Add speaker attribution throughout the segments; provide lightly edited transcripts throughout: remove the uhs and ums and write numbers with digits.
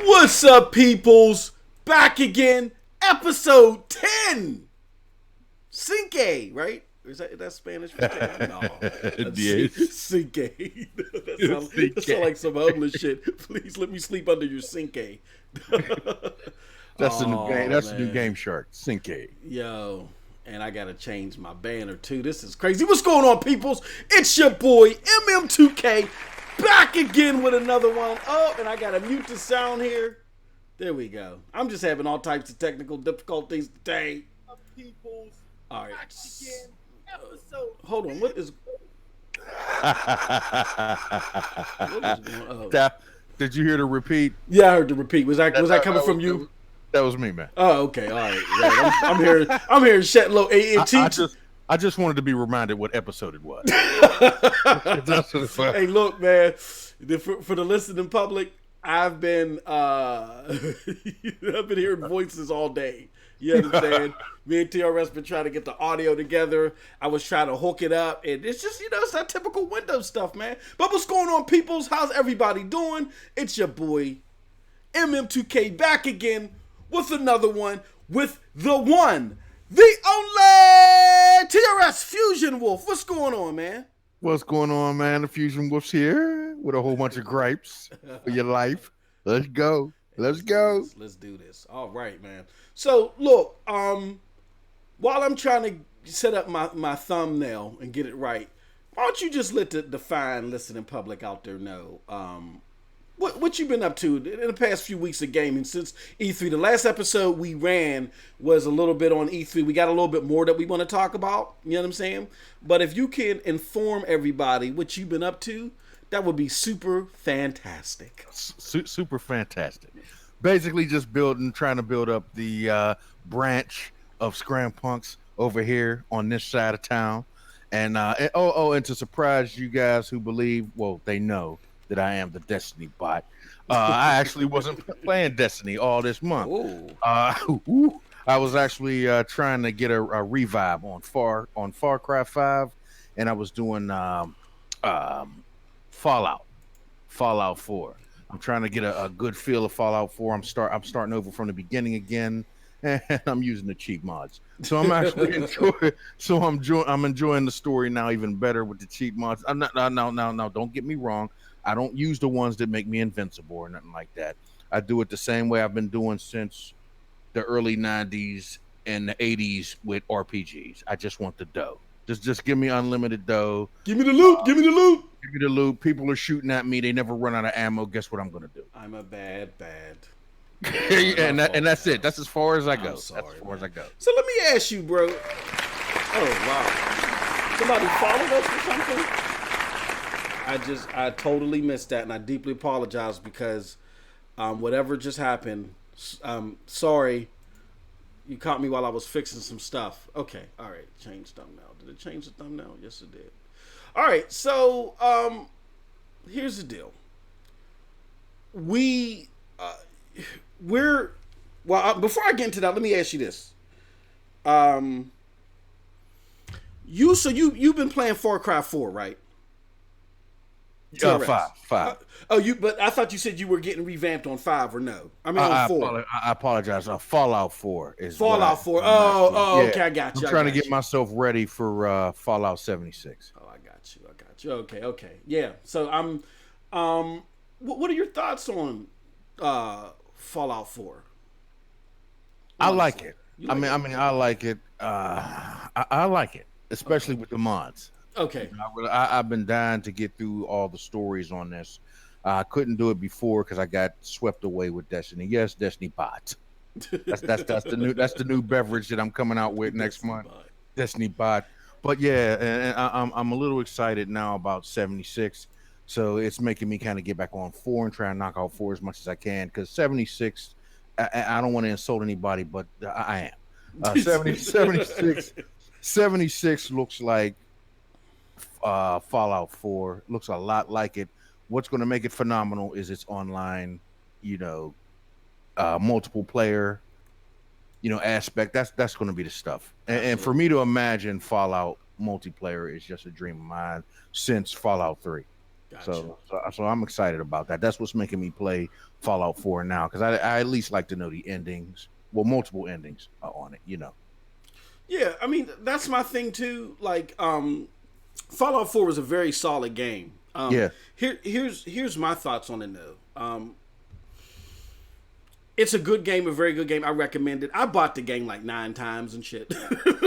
Speaker 1: What's up, peoples? Back again, episode 10. Cinque, right? Is that Spanish for 10? No.
Speaker 2: Yes.
Speaker 1: Cinque. that sounds like some homeless shit. Please let me sleep under your Cinque.
Speaker 2: That's the new game. That's the new
Speaker 1: man.
Speaker 2: game shark. Cinque.
Speaker 1: Yo, and I gotta change my banner too. This is crazy. What's going on, peoples? It's your boy MM2K back again with another one. Oh, and I gotta mute the sound here. There we go. I'm just having all types of technical difficulties today.
Speaker 3: Peoples.
Speaker 1: All right.
Speaker 3: Back again. Episode.
Speaker 1: Hold on. What is going on?
Speaker 2: Did you hear the repeat?
Speaker 1: Yeah, I heard the repeat. Was that coming from you?
Speaker 2: That was me, man.
Speaker 1: Oh, okay. All right. Right. I'm here Shetlow ANT.
Speaker 2: I just wanted to be reminded what episode it was.
Speaker 1: Hey, look, man. For the listening public, I've been hearing voices all day. You understand? Me and TRS been trying to get the audio together. I was trying to hook it up, and it's just, it's that typical Windows stuff, man. But what's going on, peoples? How's everybody doing? It's your boy MM2K back again with another one with the one, the only TRS Fusion Wolf. What's going on, man?
Speaker 2: What's going on, man? The Fusion Wolf's here with a whole bunch of gripes for your life. Let's go. Let's go.
Speaker 1: Let's do this. All right, man. So look, while I'm trying to set up my thumbnail and get it right, why don't you just let the fine listening public out there know what you've been up to in the past few weeks of gaming since E3. The last episode we ran was a little bit on E3. We got a little bit more that we want to talk about. You know what I'm saying? But if you can inform everybody what you've been up to, that would be super fantastic.
Speaker 2: Super fantastic. Basically just trying to build up the branch of ScramPunks over here on this side of town. And and to surprise you guys who believe, well, they know that I am the Destiny bot. I actually wasn't playing Destiny all this month. I was actually trying to get a revive on Far Cry 5, and I was doing Fallout 4. I'm trying to get a good feel of Fallout 4. I'm starting over from the beginning again, and I'm using the cheat mods. So I'm actually enjoying the story now even better with the cheat mods. I'm not no, don't get me wrong. I don't use the ones that make me invincible or nothing like that. I do it the same way I've been doing since the early 90s and the 80s with RPGs. I just want the dough. Just give me unlimited dough.
Speaker 1: Give me the loot. Give me the loot.
Speaker 2: Give me the loot. People are shooting at me. They never run out of ammo. Guess what I'm going to do?
Speaker 1: I'm a bad.
Speaker 2: and that's it. That's as far as I go.
Speaker 1: Sorry,
Speaker 2: that's as far as I go.
Speaker 1: So let me ask you, bro. Oh, wow. Somebody followed us or something? I totally missed that, and I deeply apologize because whatever just happened, sorry. You caught me while I was fixing some stuff. Okay, all right. Change thumbnail. Did it change the thumbnail? Yes, it did. All right, so here's the deal. Before I get into that, let me ask you this. You've been playing Far Cry 4, right?
Speaker 2: 5.
Speaker 1: But I thought you said you were getting revamped on 5 or no? I mean on 4.
Speaker 2: I apologize. Fallout 4 is
Speaker 1: Fallout 4. Okay, I got you.
Speaker 2: I'm trying to get myself ready for Fallout 76.
Speaker 1: Oh, I got you. Okay. Yeah. So I'm. What are your thoughts on Fallout 4?
Speaker 2: I like it. I like it. I like it, especially with the mods.
Speaker 1: Okay.
Speaker 2: I've been dying to get through all the stories on this. I couldn't do it before because I got swept away with Destiny. Yes, Destiny bot. That's the new beverage that I'm coming out with next month. Destiny bot. But yeah, and I'm a little excited now about 76. So it's making me kind of get back on 4 and try and knock out 4 as much as I can because 76. I don't want to insult anybody, but I am. 76 looks like Fallout 4. Looks a lot like it. What's going to make it phenomenal is its online, multiple player, aspect. That's going to be the stuff. And for me to imagine Fallout multiplayer is just a dream of mine since Fallout 3.
Speaker 1: Gotcha.
Speaker 2: So I'm excited about that. That's what's making me play Fallout 4 now because I at least like to know the endings. Well, multiple endings on it.
Speaker 1: Yeah, I mean that's my thing too. Like, Fallout 4 was a very solid game.
Speaker 2: Yeah,
Speaker 1: Here's my thoughts on it though. It's a good game, a very good game. I recommend it. I bought the game like 9 times and shit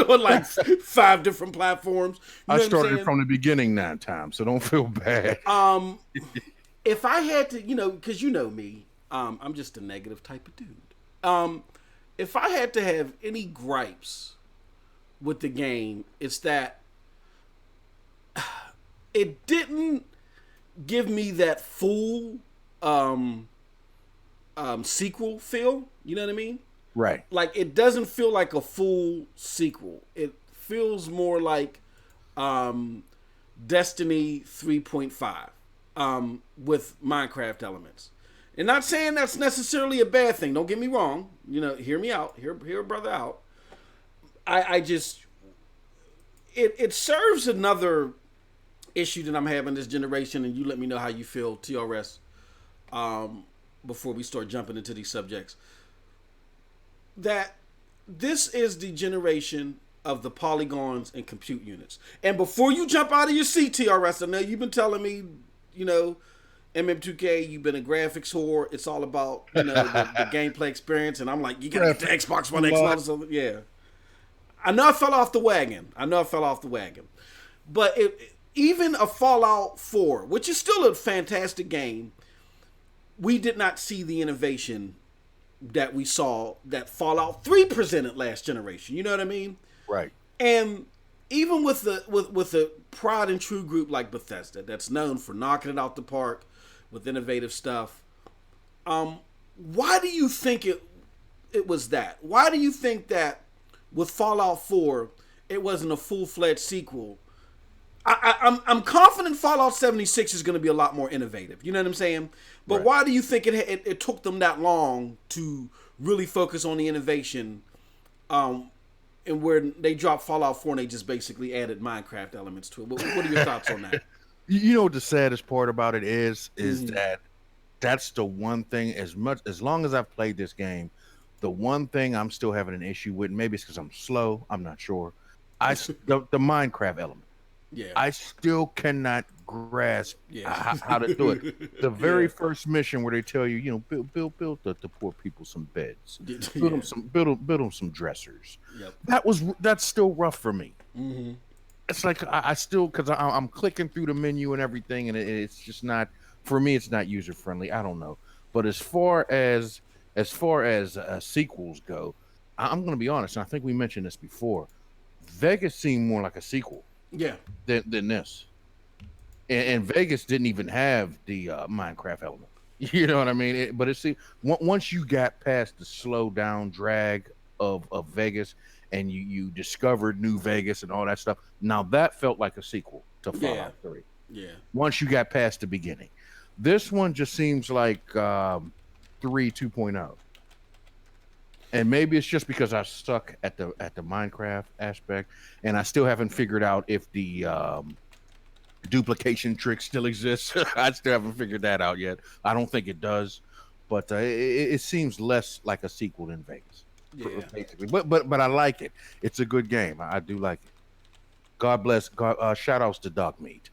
Speaker 1: on like 5 different platforms. You know
Speaker 2: I
Speaker 1: what I'm
Speaker 2: started
Speaker 1: saying?
Speaker 2: from the beginning 9 times, so don't feel bad.
Speaker 1: If I had to, because you know me, I'm just a negative type of dude. If I had to have any gripes with the game, it's that it didn't give me that full sequel feel. You know what I mean?
Speaker 2: Right.
Speaker 1: Like it doesn't feel like a full sequel. It feels more like Destiny 3.5 with Minecraft elements. And not saying that's necessarily a bad thing. Don't get me wrong. Hear me out. Hear a brother out. I just it serves another issue that I'm having this generation, and you let me know how you feel, TRS, before we start jumping into these subjects. That this is the generation of the polygons and compute units. And before you jump out of your seat, TRS, I know you've been telling me, MM2K, you've been a graphics whore. It's all about, the gameplay experience. And I'm like, you gotta get the Xbox One X and something. Yeah. I know I fell off the wagon. But even a Fallout 4, which is still a fantastic game, we did not see the innovation that we saw that Fallout 3 presented last generation. You know what I mean?
Speaker 2: Right.
Speaker 1: And even with the pride and true group like Bethesda, that's known for knocking it out the park with innovative stuff, why do you think it was that? Why do you think that with Fallout 4 it wasn't a full-fledged sequel? I'm confident Fallout 76 is going to be a lot more innovative. You know what I'm saying? But why do you think it took them that long to really focus on the innovation? And where they dropped Fallout 4 and they just basically added Minecraft elements to it. What are your thoughts on that?
Speaker 2: You know what the saddest part about it is that that's the one thing. As long as I've played this game, the one thing I'm still having an issue with. Maybe it's because I'm slow. I'm not sure. The Minecraft element.
Speaker 1: Yeah.
Speaker 2: I still cannot grasp how to do it. The very first mission where they tell you, build the poor people some beds, build them some dressers.
Speaker 1: Yep.
Speaker 2: That's still rough for me.
Speaker 1: Mm-hmm.
Speaker 2: It's like I still because I'm clicking through the menu and everything, and it's just not for me. It's not user friendly. I don't know, but as far as sequels go, I'm going to be honest. And I think we mentioned this before. Vegas seemed more like a sequel.
Speaker 1: Yeah.
Speaker 2: Than this. And Vegas didn't even have the Minecraft element. You know what I mean? But once you got past the slow down drag of Vegas and you discovered New Vegas and all that stuff, now that felt like a sequel to Fallout 3.
Speaker 1: Yeah.
Speaker 2: Once you got past the beginning. This one just seems like 3 2.0. And maybe it's just because I stuck at the Minecraft aspect, and I still haven't figured out if the duplication trick still exists. I still haven't figured that out yet. I don't think it does, but it seems less like a sequel than Vegas.
Speaker 1: Yeah.
Speaker 2: Basically. But I like it. It's a good game. I do like it. God bless. Shout outs to Dog Meat.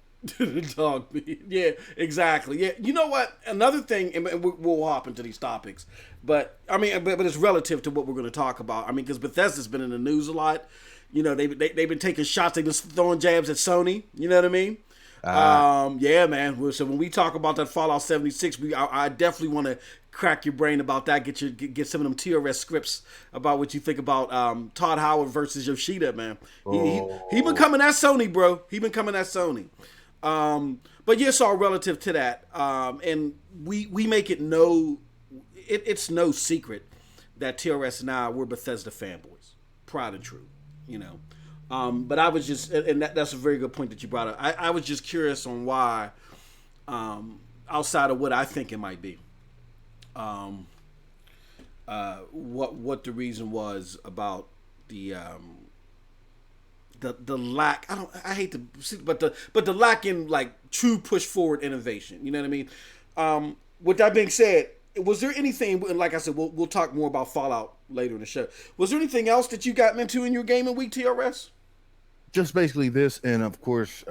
Speaker 1: Dog meat. Yeah, exactly. Yeah, you know what? Another thing, and we'll hop into these topics, but I mean, but it's relative to what we're going to talk about. I mean, because Bethesda's been in the news a lot. They've been taking shots, they've been throwing jabs at Sony. You know what I mean? Yeah, man. So when we talk about that Fallout 76, I definitely want to crack your brain about that. Get some of them TRS scripts about what you think about Todd Howard versus Yoshida, man. He been coming at Sony, bro. He been coming at Sony. But yes, all relative to that, and we make it it's no secret that TRS and I, we're Bethesda fanboys, proud and true, But I was just, and that's a very good point that you brought up. I was just curious on why, outside of what I think it might be, what the reason was about the the lack. I hate to, but the lack in like true push forward innovation. You know what I mean? With that being said, was there anything? And like I said, we'll talk more about Fallout later in the show. Was there anything else that you got into in your gaming week, TRS?
Speaker 2: Just basically this, and of course,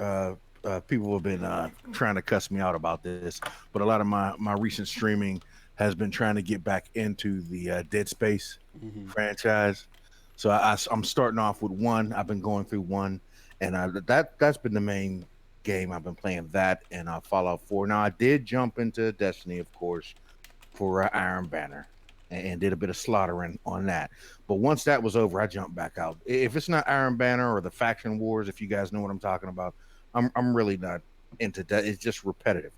Speaker 2: people have been trying to cuss me out about this, but a lot of my recent streaming has been trying to get back into the Dead Space franchise. So I'm starting off with 1. I've been going through 1, and that's been the main game I've been playing. That and Fallout 4. Now I did jump into Destiny, of course, for Iron Banner, and did a bit of slaughtering on that. But once that was over, I jumped back out. If it's not Iron Banner or the Faction Wars, if you guys know what I'm talking about, I'm really not into that. It's just repetitive.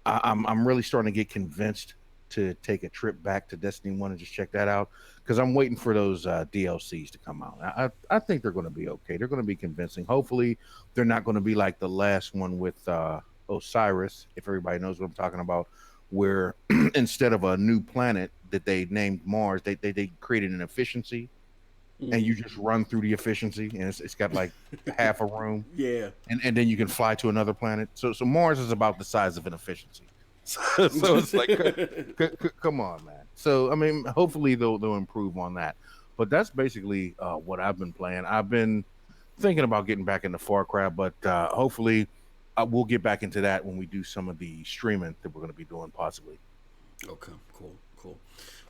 Speaker 2: I'm really starting to get convinced to take a trip back to Destiny 1 and just check that out, because I'm waiting for those DLCs to come out. I think they're going to be okay. They're going to be convincing. Hopefully, they're not going to be like the last one with Osiris, if everybody knows what I'm talking about, where instead of a new planet that they named Mars, they created an efficiency, and you just run through the efficiency, and it's got like half a room.
Speaker 1: Yeah.
Speaker 2: And then you can fly to another planet. So Mars is about the size of an efficiency. So it's like, come on, man. So, I mean, hopefully they'll improve on that. But that's basically what I've been playing. I've been thinking about getting back into Far Cry, but hopefully we'll get back into that when we do some of the streaming that we're going to be doing possibly.
Speaker 1: Okay, cool.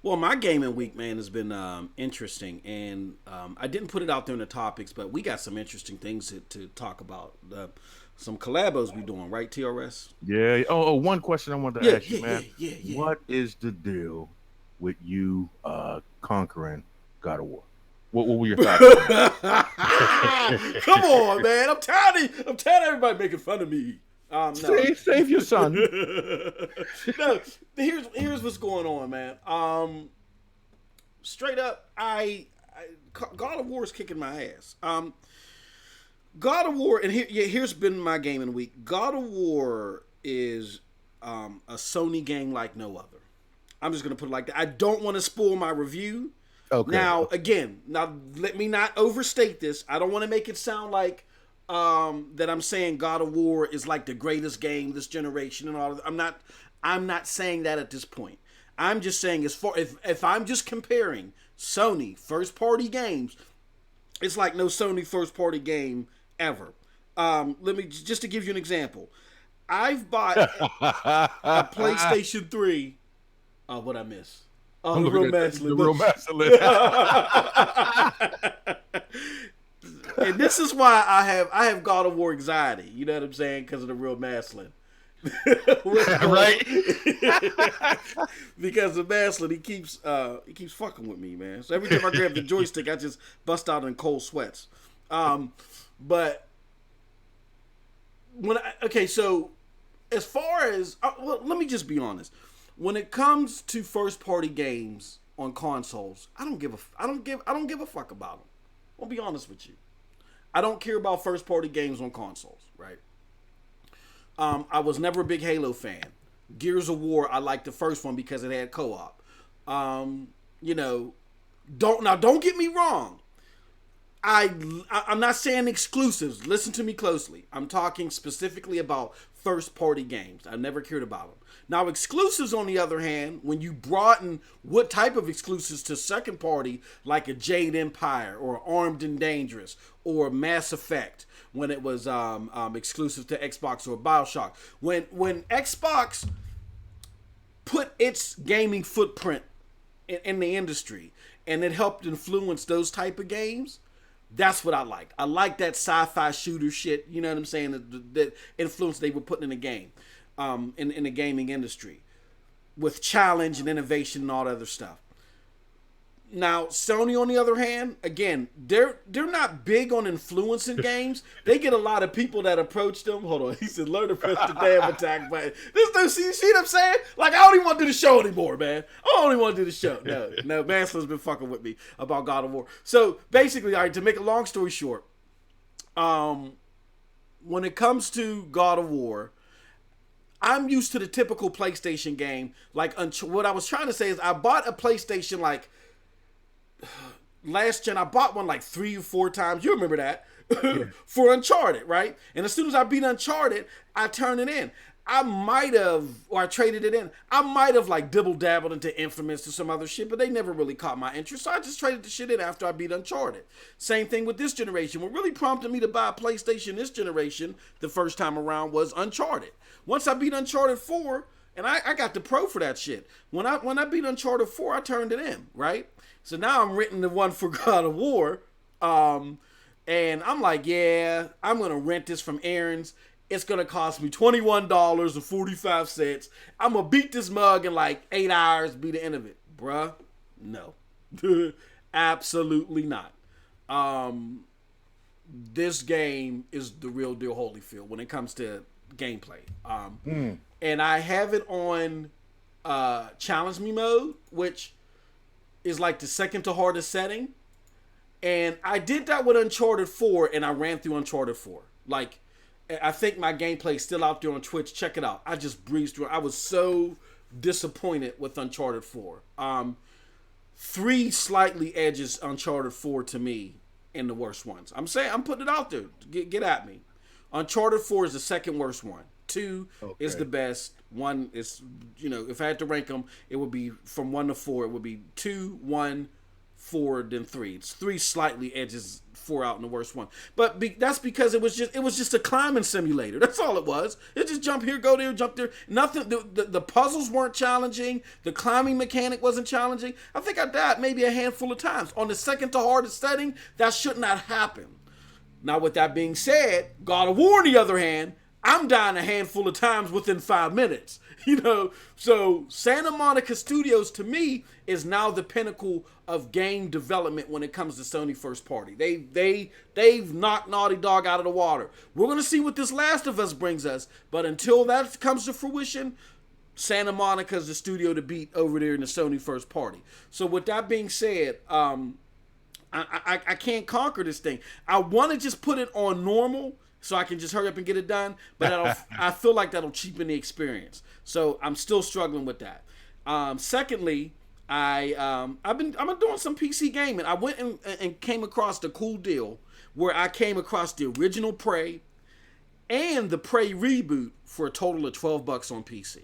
Speaker 1: Well, my gaming week, man, has been interesting, and I didn't put it out there in the topics, but we got some interesting things to talk about. Some collabos we doing, right, TRS?
Speaker 2: Yeah. Oh, one question I wanted to ask you, man.
Speaker 1: Yeah.
Speaker 2: What is the deal with you conquering God of War? What were your thoughts?
Speaker 1: Come on, man. I'm tired of everybody making fun of me. No.
Speaker 2: Save your son.
Speaker 1: No, here's what's going on, man. Straight up, God of War is kicking my ass. God of War, and here's been my game in the week. God of War is a Sony game like no other. I'm just gonna put it like that. I don't want to spoil my review. Okay. Now, again, let me not overstate this. I don't want to make it sound like that I'm saying God of War is like the greatest game this generation and all. I'm not saying that at this point. I'm just saying, as far if I'm just comparing Sony first party games, it's like no Sony first party game ever. Let me just to give you an example. I've bought a PlayStation 3. What I miss? Oh, the real Maslin. And this is why I have God of War anxiety. You know what I'm saying? Because of the real Maslin.
Speaker 2: Right?
Speaker 1: Because of Maslin, he keeps fucking with me, man. So every time I grab the joystick, I just bust out in cold sweats. But so as far as let me just be honest. When it comes to first party games on consoles, I don't give a fuck about them. I'll be honest with you. I don't care about first party games on consoles, right? I was never a big Halo fan. Gears of War, I liked the first one because it had co-op. Don't get me wrong. I'm not saying exclusives. Listen to me closely. I'm talking specifically about first party games. I never cared about them. Now, exclusives, on the other hand, when you broaden what type of exclusives to second party, like a Jade Empire or Armed and Dangerous or Mass Effect, when it was exclusive to Xbox or BioShock. When Xbox put its gaming footprint in the industry and it helped influence those type of games, that's what I liked. I like that sci-fi shooter shit, you know what I'm saying, that influence they were putting in the game, in the gaming industry, with challenge and innovation and all that other stuff. Now, Sony, on the other hand, again, they're not big on influencing games. They get a lot of people that approach them. Hold on, he said, learn to press the damn attack button. This dude, see what I'm saying? Like, I don't even want to do the show anymore, man. I don't even want to do the show. No, Mansell's been fucking with me about God of War. So, basically, all right, to make a long story short, when it comes to God of War, I'm used to the typical PlayStation game. Like, what I was trying to say is I bought a PlayStation, like, last gen. I bought one like 3 or 4 times. You remember that? for Uncharted, right? And as soon as I beat Uncharted, I turned it in. I might have, or I traded it in. I might have like dibble dabbled into Infamous or some other shit, but they never really caught my interest. So I just traded the shit in after I beat Uncharted. Same thing with this generation. What really prompted me to buy a PlayStation this generation the first time around was Uncharted. Once I beat Uncharted 4, and I got the Pro for that shit. When I beat Uncharted 4, I turned it in, right? So now I'm renting the one for God of War. And I'm like, yeah, I'm going to rent this from Aaron's. It's going to cost me $21.45. I'm going to beat this mug in like 8 hours, be the end of it. Bruh, no. Absolutely not. This game is the real deal Holyfield when it comes to gameplay. And I have it on Challenge Me mode, which is like the second to hardest setting. And I did that with Uncharted 4, and I ran through Uncharted 4. Like, I think my gameplay is still out there on Twitch. Check it out. I just breezed through it. I was so disappointed with Uncharted 4. 3 slightly edges Uncharted 4 to me in the worst ones. I'm putting it out there. Get at me. Uncharted 4 is the second worst one. 2 is the best. 1 is, if I had to rank them, it would be from 1 to 4. It would be 2, 1, 4, then 3. It's 3 slightly edges 4 out in the worst one. But that's because it was just a climbing simulator. That's all it was. It just jump here, go there, jump there. Nothing. The puzzles weren't challenging. The climbing mechanic wasn't challenging. I think I died maybe a handful of times. On the second to hardest setting, that should not happen. Now, with that being said, God of War, on the other hand, I'm dying a handful of times within 5 minutes. So Santa Monica Studios to me is now the pinnacle of game development when it comes to Sony first party. They've knocked Naughty Dog out of the water. We're gonna see what this Last of Us brings us, but until that comes to fruition, Santa Monica is the studio to beat over there in the Sony first party. So with that being said, I can't conquer this thing. I want to just put it on normal so I can just hurry up and get it done, but I feel like that'll cheapen the experience. So I'm still struggling with that. Secondly, I've been doing some PC gaming. I went and came across the cool deal where I came across the original Prey and the Prey reboot for a total of $12 on PC.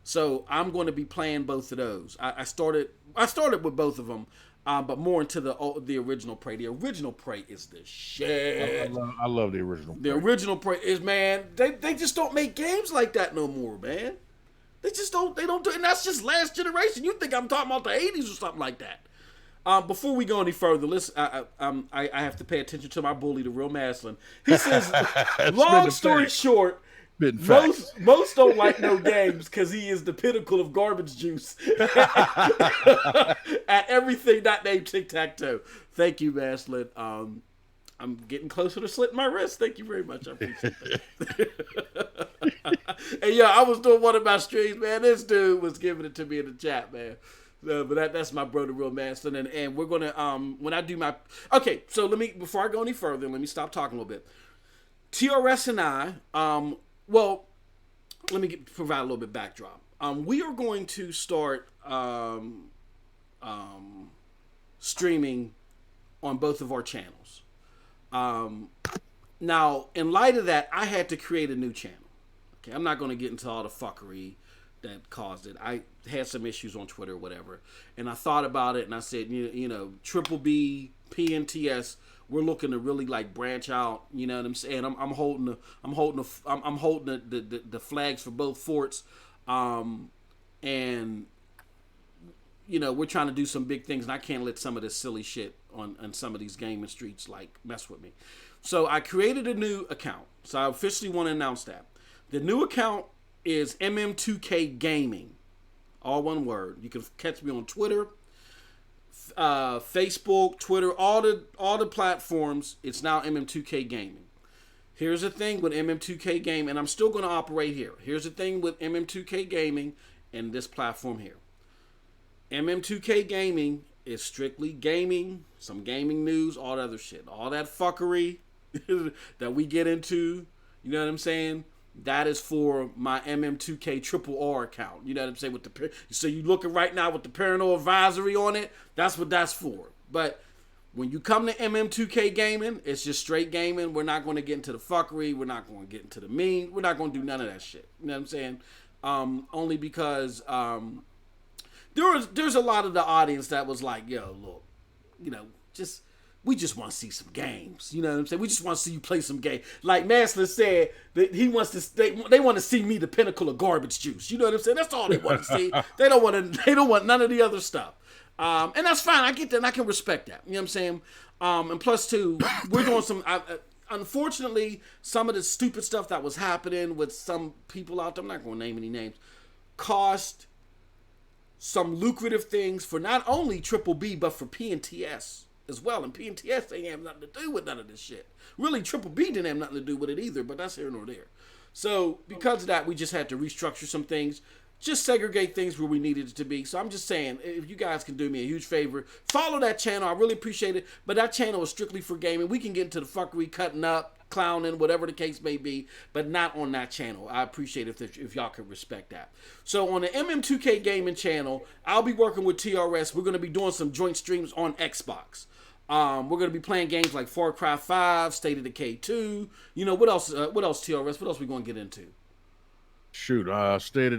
Speaker 1: So I'm going to be playing both of those. I started with both of them. But more into the original Prey. The original Prey is the shit.
Speaker 2: I love the original Prey.
Speaker 1: The original Prey is, man, they just don't make games like that no more, man. They don't do it. And that's just last generation. You think I'm talking about the 80s or something like that. Before we go any further, I have to pay attention to my bully, the real Maslin. He says, long story short, most don't like no games because he is the pinnacle of garbage juice at everything not named tic-tac-toe. Thank you, Maslin. I'm getting closer to slitting my wrist. Thank you very much. I appreciate that. And yeah, I was doing one of my streams, man. This dude was giving it to me in the chat, man. But that's my brother, real Maslin, and we're gonna when I do my so before I go any further, let me stop talking a little bit. TRS and I well, let me provide a little bit backdrop. We are going to start streaming on both of our channels. Now, in light of that, I had to create a new channel. Okay, I'm not going to get into all the fuckery that caused it. I had some issues on Twitter or whatever, and I thought about it, and I said, Triple B, PNTS, we're looking to really like branch out. You know what I'm saying? I'm holding the flags for both forts, and we're trying to do some big things, and I can't let some of this silly shit on some of these gaming streets like mess with me. So I created a new account. So I officially want to announce that the new account is MM2K Gaming, all one word. You can catch me on Twitter, Facebook, Twitter, all the platforms. It's now MM2K Gaming. Here's the thing with MM2K Gaming, and I'm still going to operate here. Here's the thing with MM2K Gaming and this platform here. MM2K Gaming is strictly gaming, some gaming news, all that other shit. All that fuckery that we get into, you know what I'm saying? That is for my MM2K Triple R account. You know what I'm saying? So you looking right now with the Paranoid Advisory on it. That's what that's for. But When you come to MM2K gaming, it's just straight gaming. We're not going to get into the fuckery. We're not going to get into the mean. We're not going to do none of that shit. You know what I'm saying? Only because there's a lot of the audience that was like, yo, look, you know, we just want to see some games. You know what I'm saying? We just want to see you play some game. Like Master said, that he wants to. They want to see me, the pinnacle of garbage juice. You know what I'm saying? That's all they want to see. They don't want none of the other stuff. And that's fine. I get that. And I can respect that. You know what I'm saying? And plus, too, we're doing some. Unfortunately, some of the stupid stuff that was happening with some people out there, I'm not going to name any names, cost some lucrative things for not only Triple B, but for P&TS as well. And P&TS ain't have nothing to do with none of this shit. Really, Triple B didn't have nothing to do with it either, but that's here nor there. So, because of that, we just had to restructure some things. Just segregate things where we needed it to be. So I'm just saying, if you guys can do me a huge favor, follow that channel. I really appreciate it. But that channel is strictly for gaming. We can get into the fuckery, cutting up, clowning, whatever the case may be, but not on that channel. I appreciate it if y'all could respect that. So on the MM2K gaming channel, I'll be working with TRS. We're going to be doing some joint streams on Xbox. We're going to be playing games like Far Cry 5, State of Decay 2. You know, what else TRS? What else we going to get into?
Speaker 2: Shoot, state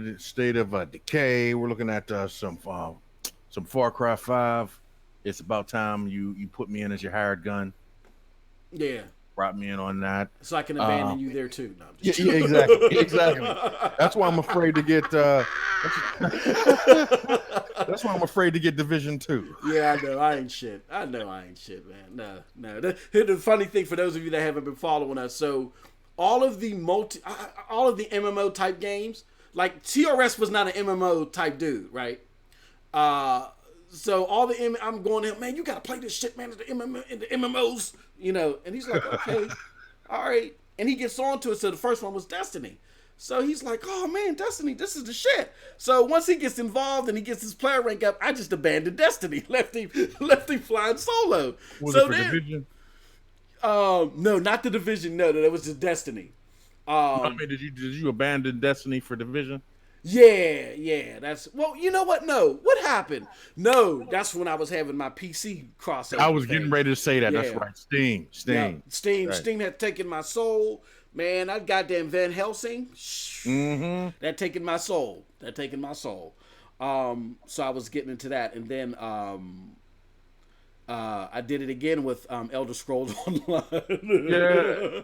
Speaker 2: of decay. We're looking at some Far Cry 5. It's about time you put me in as your hired gun.
Speaker 1: Yeah,
Speaker 2: brought me in on that,
Speaker 1: so I can abandon you there too. No,
Speaker 2: yeah, exactly. That's why I'm afraid to get. That's why I'm afraid to get Division 2.
Speaker 1: Yeah, I know I ain't shit. Man. No. Here's the funny thing for those of you that haven't been following us. So. All of the MMO type games, like TRS was not an MMO type dude, right? So all I'm going in, man, you gotta play this shit, man, in the MMOs, you know. And he's like, okay, all right. And he gets on to it. So the first one was Destiny. So he's like, oh man, Destiny, this is the shit. So once he gets involved and he gets his player rank up, I just abandoned Destiny, left him flying solo.
Speaker 2: Was
Speaker 1: so
Speaker 2: it for
Speaker 1: then,
Speaker 2: Division?
Speaker 1: No, not the Division. No, that was just Destiny.
Speaker 2: I mean, did you abandon Destiny for Division?
Speaker 1: Yeah. That's you know what? No, what happened? No, that's when I was having my PC crossover.
Speaker 2: I was getting ready to say that. Yeah. That's right. Steam.
Speaker 1: Yeah. Steam.
Speaker 2: Right.
Speaker 1: Steam had taken my soul. Man, that goddamn Van Helsing.
Speaker 2: Mm-hmm.
Speaker 1: That taken my soul. So I was getting into that, and then I did it again with Elder Scrolls Online.
Speaker 2: Yeah.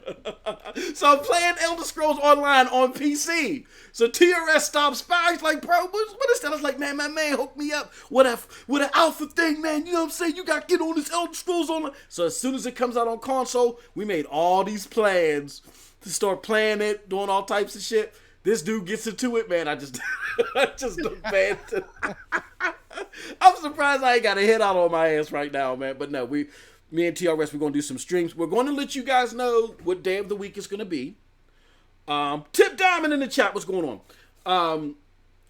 Speaker 1: So I'm playing Elder Scrolls Online on PC. So TRS stops by. He's like, bro, what is that? I was like, man, my man hooked me up with an alpha thing, man. You know what I'm saying? You got to get on this Elder Scrolls Online. So as soon as it comes out on console, we made all these plans to start playing it, doing all types of shit. This dude gets into it, man. I just look bad. I'm surprised I ain't got a hit out on my ass right now, man. But no, me and TRS, we're going to do some streams. We're going to let you guys know what day of the week it's going to be. Tip Diamond in the chat, what's going on?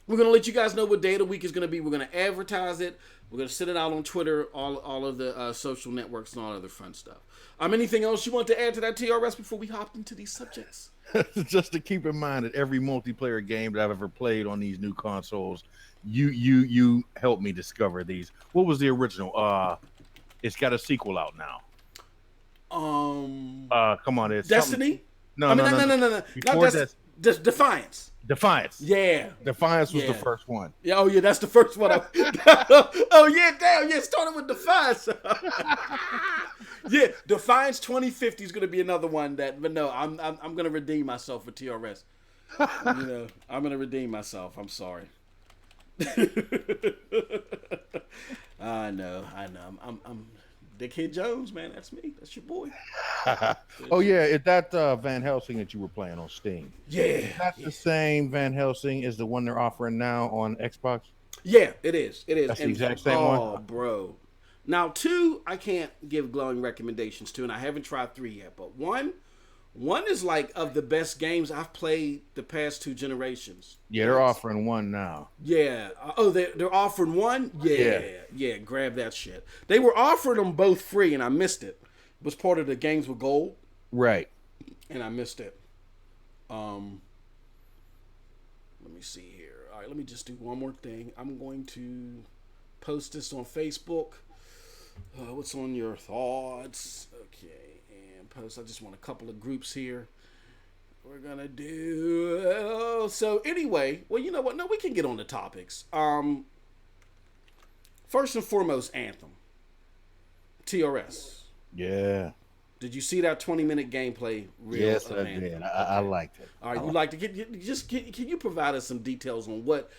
Speaker 1: We're going to let you guys know what day of the week is going to be. We're going to advertise it. We're going to send it out on Twitter, all of the social networks and all other fun stuff. Anything else you want to add to that, TRS, before we hop into these subjects?
Speaker 2: Just to keep in mind that every multiplayer game that I've ever played on these new consoles, you helped me discover these. What was the original? It's got a sequel out now. Come on, it's
Speaker 1: Destiny.
Speaker 2: No.
Speaker 1: Not Defiance.
Speaker 2: Defiance.
Speaker 1: Yeah.
Speaker 2: Defiance was the first one.
Speaker 1: Yeah. Oh yeah, that's the first one. Oh yeah, damn. Yeah, starting with Defiance. Yeah, Defiance 2050 is gonna be another one but no, I'm gonna redeem myself with TRS. You know, I'm gonna redeem myself. I'm sorry. I know. I'm Dickhead Jones, man. That's me. That's your boy.
Speaker 2: Oh yeah, that Van Helsing that you were playing on Steam.
Speaker 1: Yeah,
Speaker 2: that's the same Van Helsing as the one they're offering now on Xbox.
Speaker 1: Yeah, it is.
Speaker 2: That's the exact same one.
Speaker 1: Oh, bro. Now 2, I can't give glowing recommendations to, and I haven't tried 3 yet. But 1 is like of the best games I've played the past 2 generations.
Speaker 2: Yeah, they're offering 1 now.
Speaker 1: Yeah. They're offering 1? Yeah. Grab that shit. They were offering them both free, and I missed it. It was part of the Games with Gold.
Speaker 2: Right.
Speaker 1: And I missed it. Let me see here. All right, let me just do one more thing. I'm going to post this on Facebook. What's on your thoughts? Okay, and post. I just want a couple of groups here. We're gonna do. So anyway, well, you know what? No, we can get on the topics. First and foremost, Anthem. TRS.
Speaker 2: Yeah.
Speaker 1: Did you see that 20-minute gameplay reel?
Speaker 2: Yes,
Speaker 1: of
Speaker 2: I
Speaker 1: Anthem?
Speaker 2: did. I liked it.
Speaker 1: All right, you like to can you provide us some details on what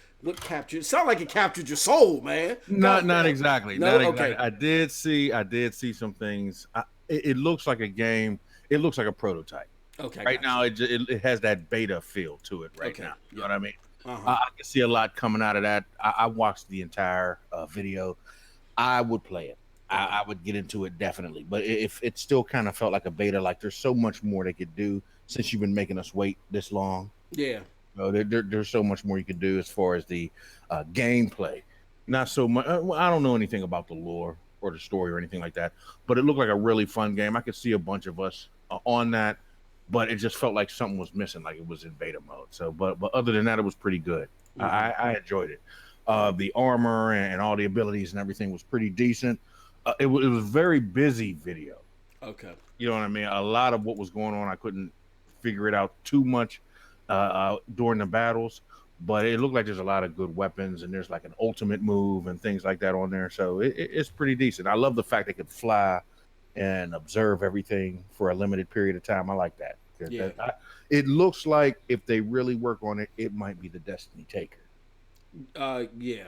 Speaker 1: captured? It sounded like it captured your soul, man.
Speaker 2: Not exactly.
Speaker 1: No,
Speaker 2: Not exactly.
Speaker 1: okay.
Speaker 2: I did see some things. It looks like a game. It looks like a prototype.
Speaker 1: Okay.
Speaker 2: Right now, it has that beta feel to it right
Speaker 1: Okay,
Speaker 2: now. You
Speaker 1: yeah.
Speaker 2: know what I mean?
Speaker 1: Uh-huh.
Speaker 2: I can see a lot coming out of that. I watched the entire video. I would play it. I would get into it definitely. But if it still kind of felt like a beta, like there's so much more they could do since you've been making us wait this long.
Speaker 1: Yeah.
Speaker 2: There's so much more you could do as far as the gameplay. Not so much. I don't know anything about the lore or the story or anything like that, but it looked like a really fun game. I could see a bunch of us on that, but it just felt like something was missing, like it was in beta mode. So, but other than that, it was pretty good.
Speaker 1: Mhm.
Speaker 2: I enjoyed it. The armor and all the abilities and everything was pretty decent. It was very busy video.
Speaker 1: Okay.
Speaker 2: You know what I mean? A lot of what was going on, I couldn't figure it out too much during the battles, but it looked like there's a lot of good weapons and there's like an ultimate move and things like that on there. So it's pretty decent. I love the fact they could fly and observe everything for a limited period of time. I like that.
Speaker 1: Yeah.
Speaker 2: It looks like if they really work on it, it might be the Destiny Taker.
Speaker 1: Yeah.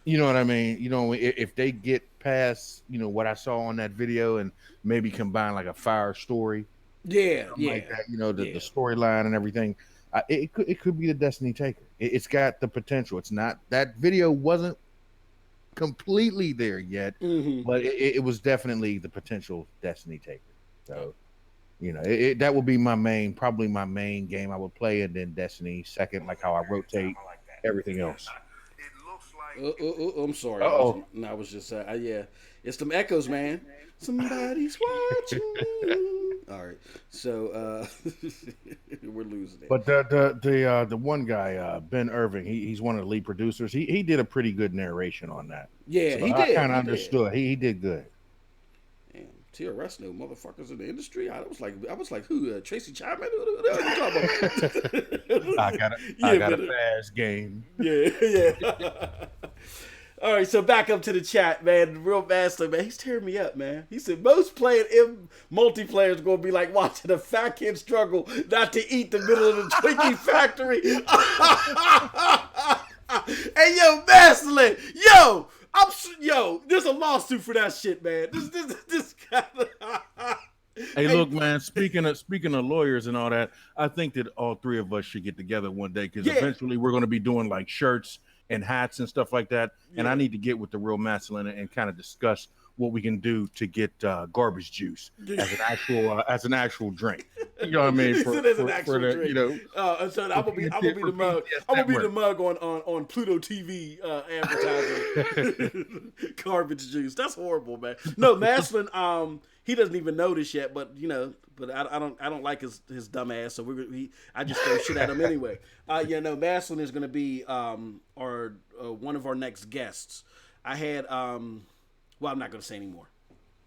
Speaker 2: You know what I mean? You know, if they get past, what I saw on that video and maybe combine like a fire story,
Speaker 1: Yeah. Yeah.
Speaker 2: like that, the storyline and everything, it could be the Destiny Taker. It's got the potential. It's not, that video wasn't completely there yet,
Speaker 1: Mm-hmm.
Speaker 2: but it was definitely the potential Destiny Taker. So, that would be probably my main game I would play, and then Destiny second, like how I rotate everything else.
Speaker 1: I'm sorry.
Speaker 2: Uh-oh.
Speaker 1: I was just yeah. It's them echoes, man. Somebody's watching me. All right, so we're losing it.
Speaker 2: But the one guy, Ben Irving, he's one of the lead producers. He did a pretty good narration on that.
Speaker 1: Yeah,
Speaker 2: So
Speaker 1: he
Speaker 2: I
Speaker 1: did.
Speaker 2: kind of understood. He did good.
Speaker 1: Damn, TRS no motherfuckers in the industry. I was like, who? Tracy Chapman? Who the hell you talking about?
Speaker 2: I got a fast game.
Speaker 1: Yeah. All right, so back up to the chat, man. The real master, man, he's tearing me up, man. He said most playing multiplayer is going to be like watching a fat kid struggle not to eat the middle of the Twinkie factory. Hey, yo, Maslin, yo, there's a lawsuit for that shit, man. This guy.
Speaker 2: Hey, look, man. Speaking of lawyers and all that, I think that all three of us should get together one day because eventually we're going to be doing like shirts and hats and stuff like that. And I need to get with the real masculine and kind of discuss what we can do to get garbage juice as an actual drink. You know what I mean?
Speaker 1: So I'm gonna be the mug. I'm gonna be the mug on Pluto TV advertising garbage juice. That's horrible, man. No, Maslin, he doesn't even know this yet, but I don't like his dumb ass, so I just throw shit at him anyway. Maslin is gonna be one of our next guests. I had well, I'm not gonna say anymore.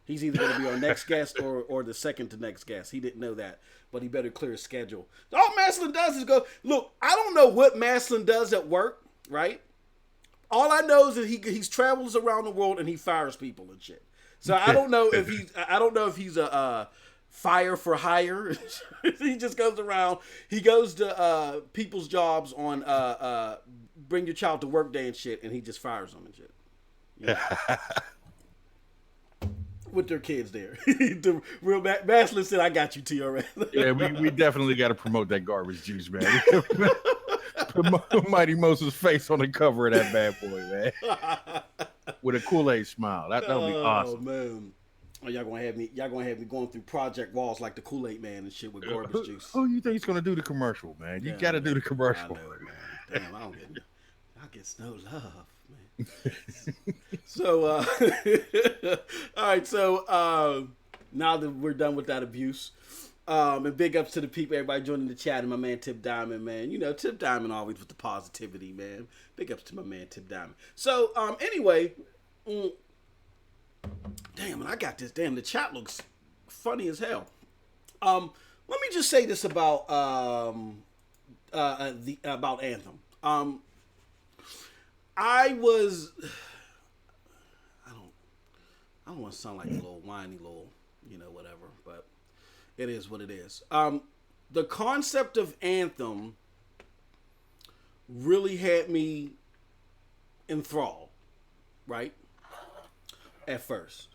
Speaker 1: He's either going to be our next guest or the second to next guest. He didn't know that, but he better clear his schedule. All Maslin does is go, look, I don't know what Maslin does at work, right? All I know is that he travels around the world and he fires people and shit. So I don't know if he's a fire for hire. He just goes around. He goes to people's jobs on bring your child to work day and shit, and he just fires them and shit. With their kids there. The real Maslin said, I got you, TRS.
Speaker 2: Yeah, we definitely got to promote that garbage juice, man. Put Mighty Moses' face on the cover of that bad boy, man. With a Kool-Aid smile. That'll be awesome.
Speaker 1: Oh, man. Oh, y'all gonna have me going through Project Walls like the Kool-Aid man and shit with garbage juice.
Speaker 2: Who you think he's gonna do the commercial, man? You gotta do the commercial.
Speaker 1: I know, man. Damn, I get no love. So, all right. So, now that we're done with that abuse, and big ups to the people, everybody joining the chat, and my man Tip Diamond, man. Tip Diamond always with the positivity, man. Big ups to my man Tip Diamond. So, anyway, Damn, and I got this. Damn, the chat looks funny as hell. Let me just say this about about Anthem. I was, I don't want to sound like a little whiny little, whatever, but it is what it is. The concept of Anthem really had me enthralled, right? At first.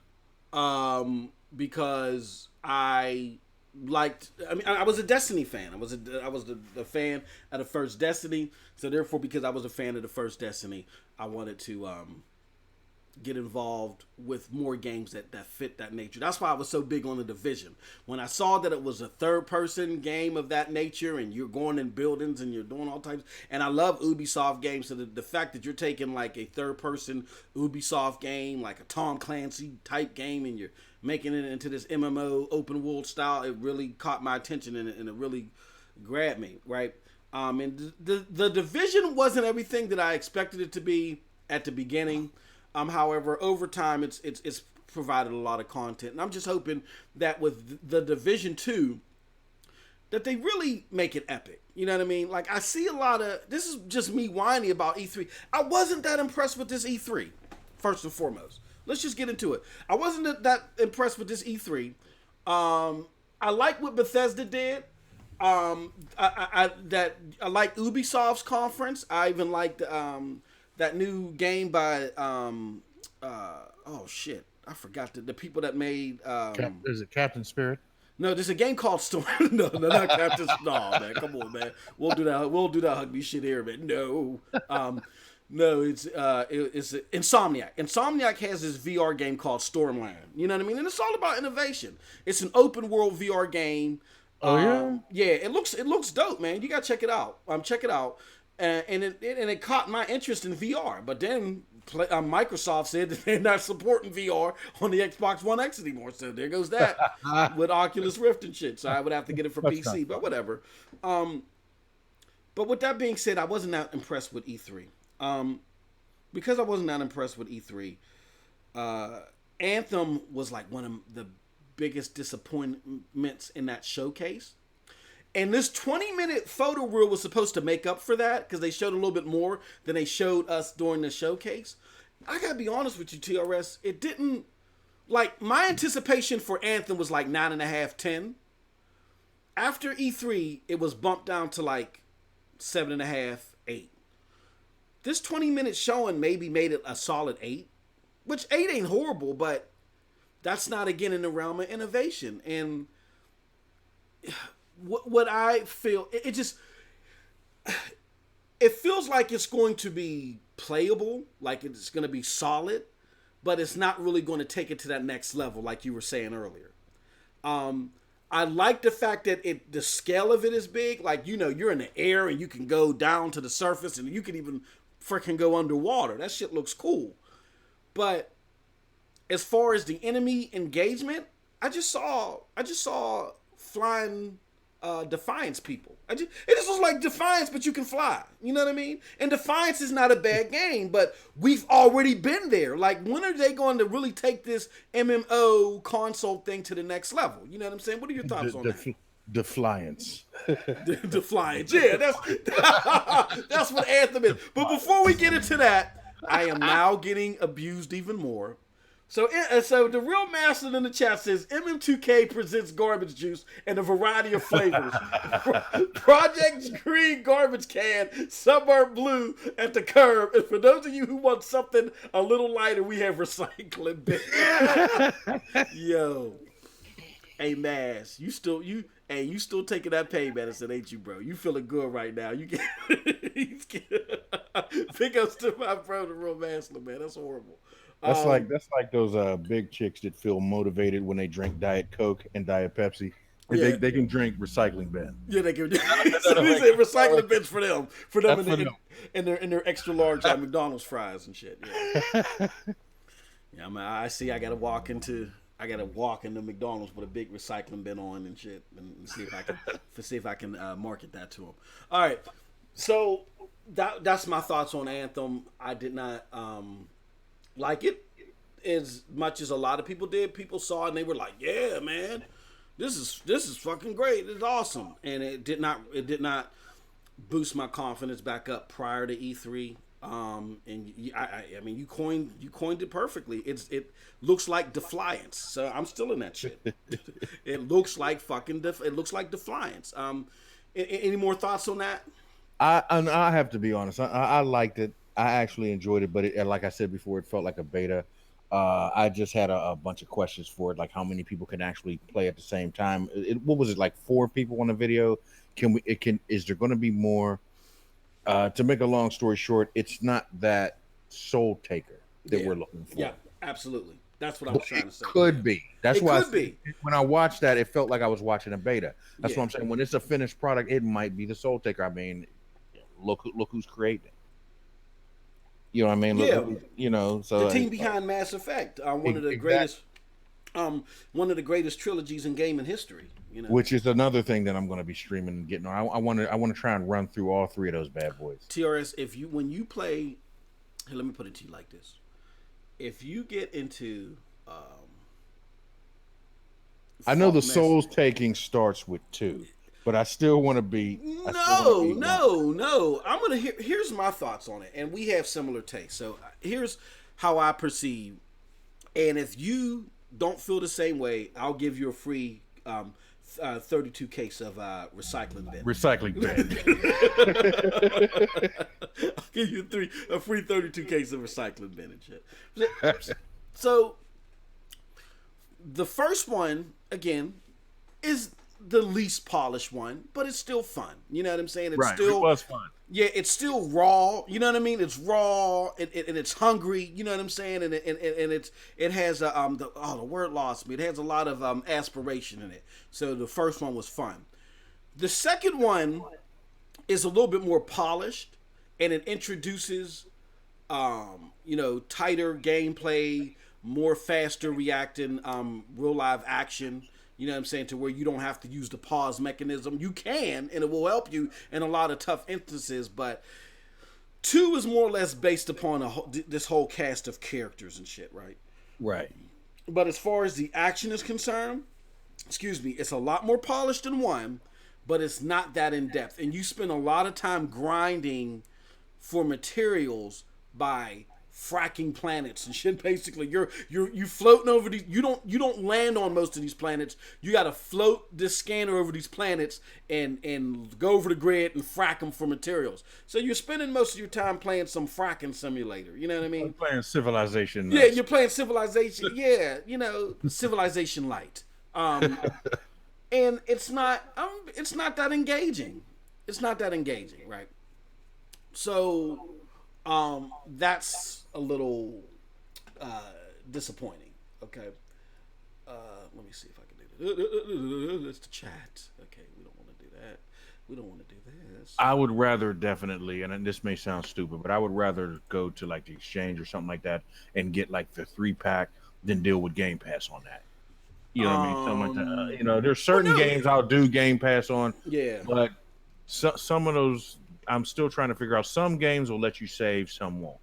Speaker 1: Because I was a Destiny fan. I was the fan of the first Destiny. So therefore, because I was a fan of the first Destiny, I wanted to get involved with more games that fit that nature. That's why I was so big on the Division. When I saw that it was a third-person game of that nature, and you're going in buildings and you're doing all types, and I love Ubisoft games, so the fact that you're taking like a third-person Ubisoft game, like a Tom Clancy type game, and you're making it into this MMO open world style, it really caught my attention and it really grabbed me, right? And the Division wasn't everything that I expected it to be at the beginning. However, over time, it's provided a lot of content, and I'm just hoping that with the Division 2, that they really make it epic. You know what I mean? Like, I see a lot of, this is just me whiny about E3. I wasn't that impressed with this E3, first and foremost. Let's just get into it. I wasn't that impressed with this E3. I like what Bethesda did. I like Ubisoft's conference. I even liked that new game by oh shit, I forgot the people that made
Speaker 2: is it Captain Spirit?
Speaker 1: No, there's a game called Storm. no, not Captain. No, man, come on, man. We'll do that. We'll do that Hugby shit here, man. No, no, it's Insomniac. Insomniac has this VR game called Stormland. You know what I mean? And it's all about innovation. It's an open world VR game.
Speaker 2: Oh yeah,
Speaker 1: yeah. It looks dope, man. You gotta check it out. Check it out. And it caught my interest in VR, but then Microsoft said that they're not supporting VR on the Xbox One X anymore. So there goes that with Oculus Rift and shit. So I would have to get it for PC, but whatever. But with that being said, I wasn't that impressed with E3. Because I wasn't that impressed with E3, Anthem was like one of the biggest disappointments in that showcase. And this 20-minute photo reel was supposed to make up for that because they showed a little bit more than they showed us during the showcase. I gotta be honest with you, TRS. It didn't, like, my anticipation for Anthem was like 9.5, 10. After E3, it was bumped down to like 7.5, 8. This 20-minute showing maybe made it a solid 8, which 8 ain't horrible, but that's not, again, in the realm of innovation. And what I feel, it feels like it's going to be playable, like it's going to be solid, but it's not really going to take it to that next level, like you were saying earlier. I like the fact that the scale of it is big. Like, you're in the air and you can go down to the surface and you can even freaking go underwater. That shit looks cool. But as far as the enemy engagement, I just saw flying Defiance people. It just looks like Defiance, but you can fly. You know what I mean? And Defiance is not a bad game, but we've already been there. Like, when are they going to really take this MMO console thing to the next level? You know what I'm saying? What are your thoughts on that?
Speaker 2: Defiance.
Speaker 1: Defiance. Yeah, that's what Anthem is. But before we get into that, I am now getting abused even more. So the real master in the chat says MM2K presents garbage juice in a variety of flavors. Project Green garbage can, Suburb Blue at the curb. And for those of you who want something a little lighter, we have recycling bin. Yo, hey Mass, you still taking that pain medicine, ain't you, bro? You feeling good right now? You get big ups to my bro, the real master, man. That's horrible.
Speaker 2: That's like those big chicks that feel motivated when they drink Diet Coke and Diet Pepsi.
Speaker 1: Yeah.
Speaker 2: They can drink recycling bin.
Speaker 1: Yeah, they can. So these are recycling bins for them in their extra large McDonald's fries and shit. Yeah, yeah. I see. I gotta walk into McDonald's with a big recycling bin on and shit, and see if I can market that to them. All right, so that's my thoughts on Anthem. I did not like it. as much as a lot of people did. People saw it and they were like, "Yeah, man, this is fucking great. It's awesome." And it did not boost my confidence back up prior to E3. I mean, you coined it perfectly. It looks like Defiance. So I'm still in that shit. It looks like it looks like Defiance. Any more thoughts on that?
Speaker 2: I have to be honest. I liked it. I actually enjoyed it, but like I said before, it felt like a beta. I just had a bunch of questions for it, like how many people can actually play at the same time. What was it, like 4 people on the video? Is there going to be more? To make a long story short, it's not that Soul Taker that we're looking for.
Speaker 1: Yeah, absolutely. That's what I was trying to say.
Speaker 2: Could be. That's
Speaker 1: it
Speaker 2: why
Speaker 1: could be.
Speaker 2: When I watched that, it felt like I was watching a beta. That's
Speaker 1: Yeah.
Speaker 2: what I'm saying. When it's a finished product, it might be the Soul Taker. I mean, look who's creating it. You know what I mean? So
Speaker 1: the team behind Mass Effect, one of the greatest trilogies in gaming history. You know,
Speaker 2: which is another thing that I'm going to be streaming and getting on. I want to try and run through all 3 of those bad boys.
Speaker 1: TRS, when you play, here, let me put it to you like this: if you get into,
Speaker 2: I know the Souls taking starts with 2, but I still want to be.
Speaker 1: No. I'm gonna here's my thoughts on it, and we have similar tastes. So here's how I perceive, and if you don't feel the same way, I'll give you a free 32 case of recycling bin.
Speaker 2: Recycling bin.
Speaker 1: I'll give you a free 32 case of recycling bin and shit. So the first one again is the least polished one, but it's still fun. You know what I'm saying? It's still,
Speaker 2: it was fun.
Speaker 1: Yeah, it's still raw. You know what I mean? It's raw and it's hungry. You know what I'm saying? And it has the word lost me. It has a lot of aspiration in it. So the first one was fun. The second one is a little bit more polished, and it introduces tighter gameplay, more faster reacting, real live action. You know what I'm saying? To where you don't have to use the pause mechanism. You can, and it will help you in a lot of tough instances. But 2 is more or less based upon this whole cast of characters and shit, right?
Speaker 2: Right.
Speaker 1: But as far as the action is concerned, it's a lot more polished than 1, but it's not that in depth. And you spend a lot of time grinding for materials by fracking planets and shit. Basically, you floating over these. You don't land on most of these planets. You got to float this scanner over these planets and go over the grid and frack them for materials. So you're spending most of your time playing some fracking simulator. You know what I mean?
Speaker 2: I'm playing Civilization.
Speaker 1: Yeah, you're playing Civilization. Yeah, Civilization Light. And it's not that engaging. It's not that engaging, right? So that's a little disappointing. Okay. Let me see if I can do this. It's the chat. Okay, we don't want to do that. We don't want to do this.
Speaker 2: I would rather definitely, and this may sound stupid, but I would rather go to like the exchange or something like that and get like the 3-pack than deal with Game Pass on that. You know what I mean? Something like that. There's certain games I'll do Game Pass on.
Speaker 1: Yeah.
Speaker 2: But some of those, I'm still trying to figure out. Some games will let you save, some won't.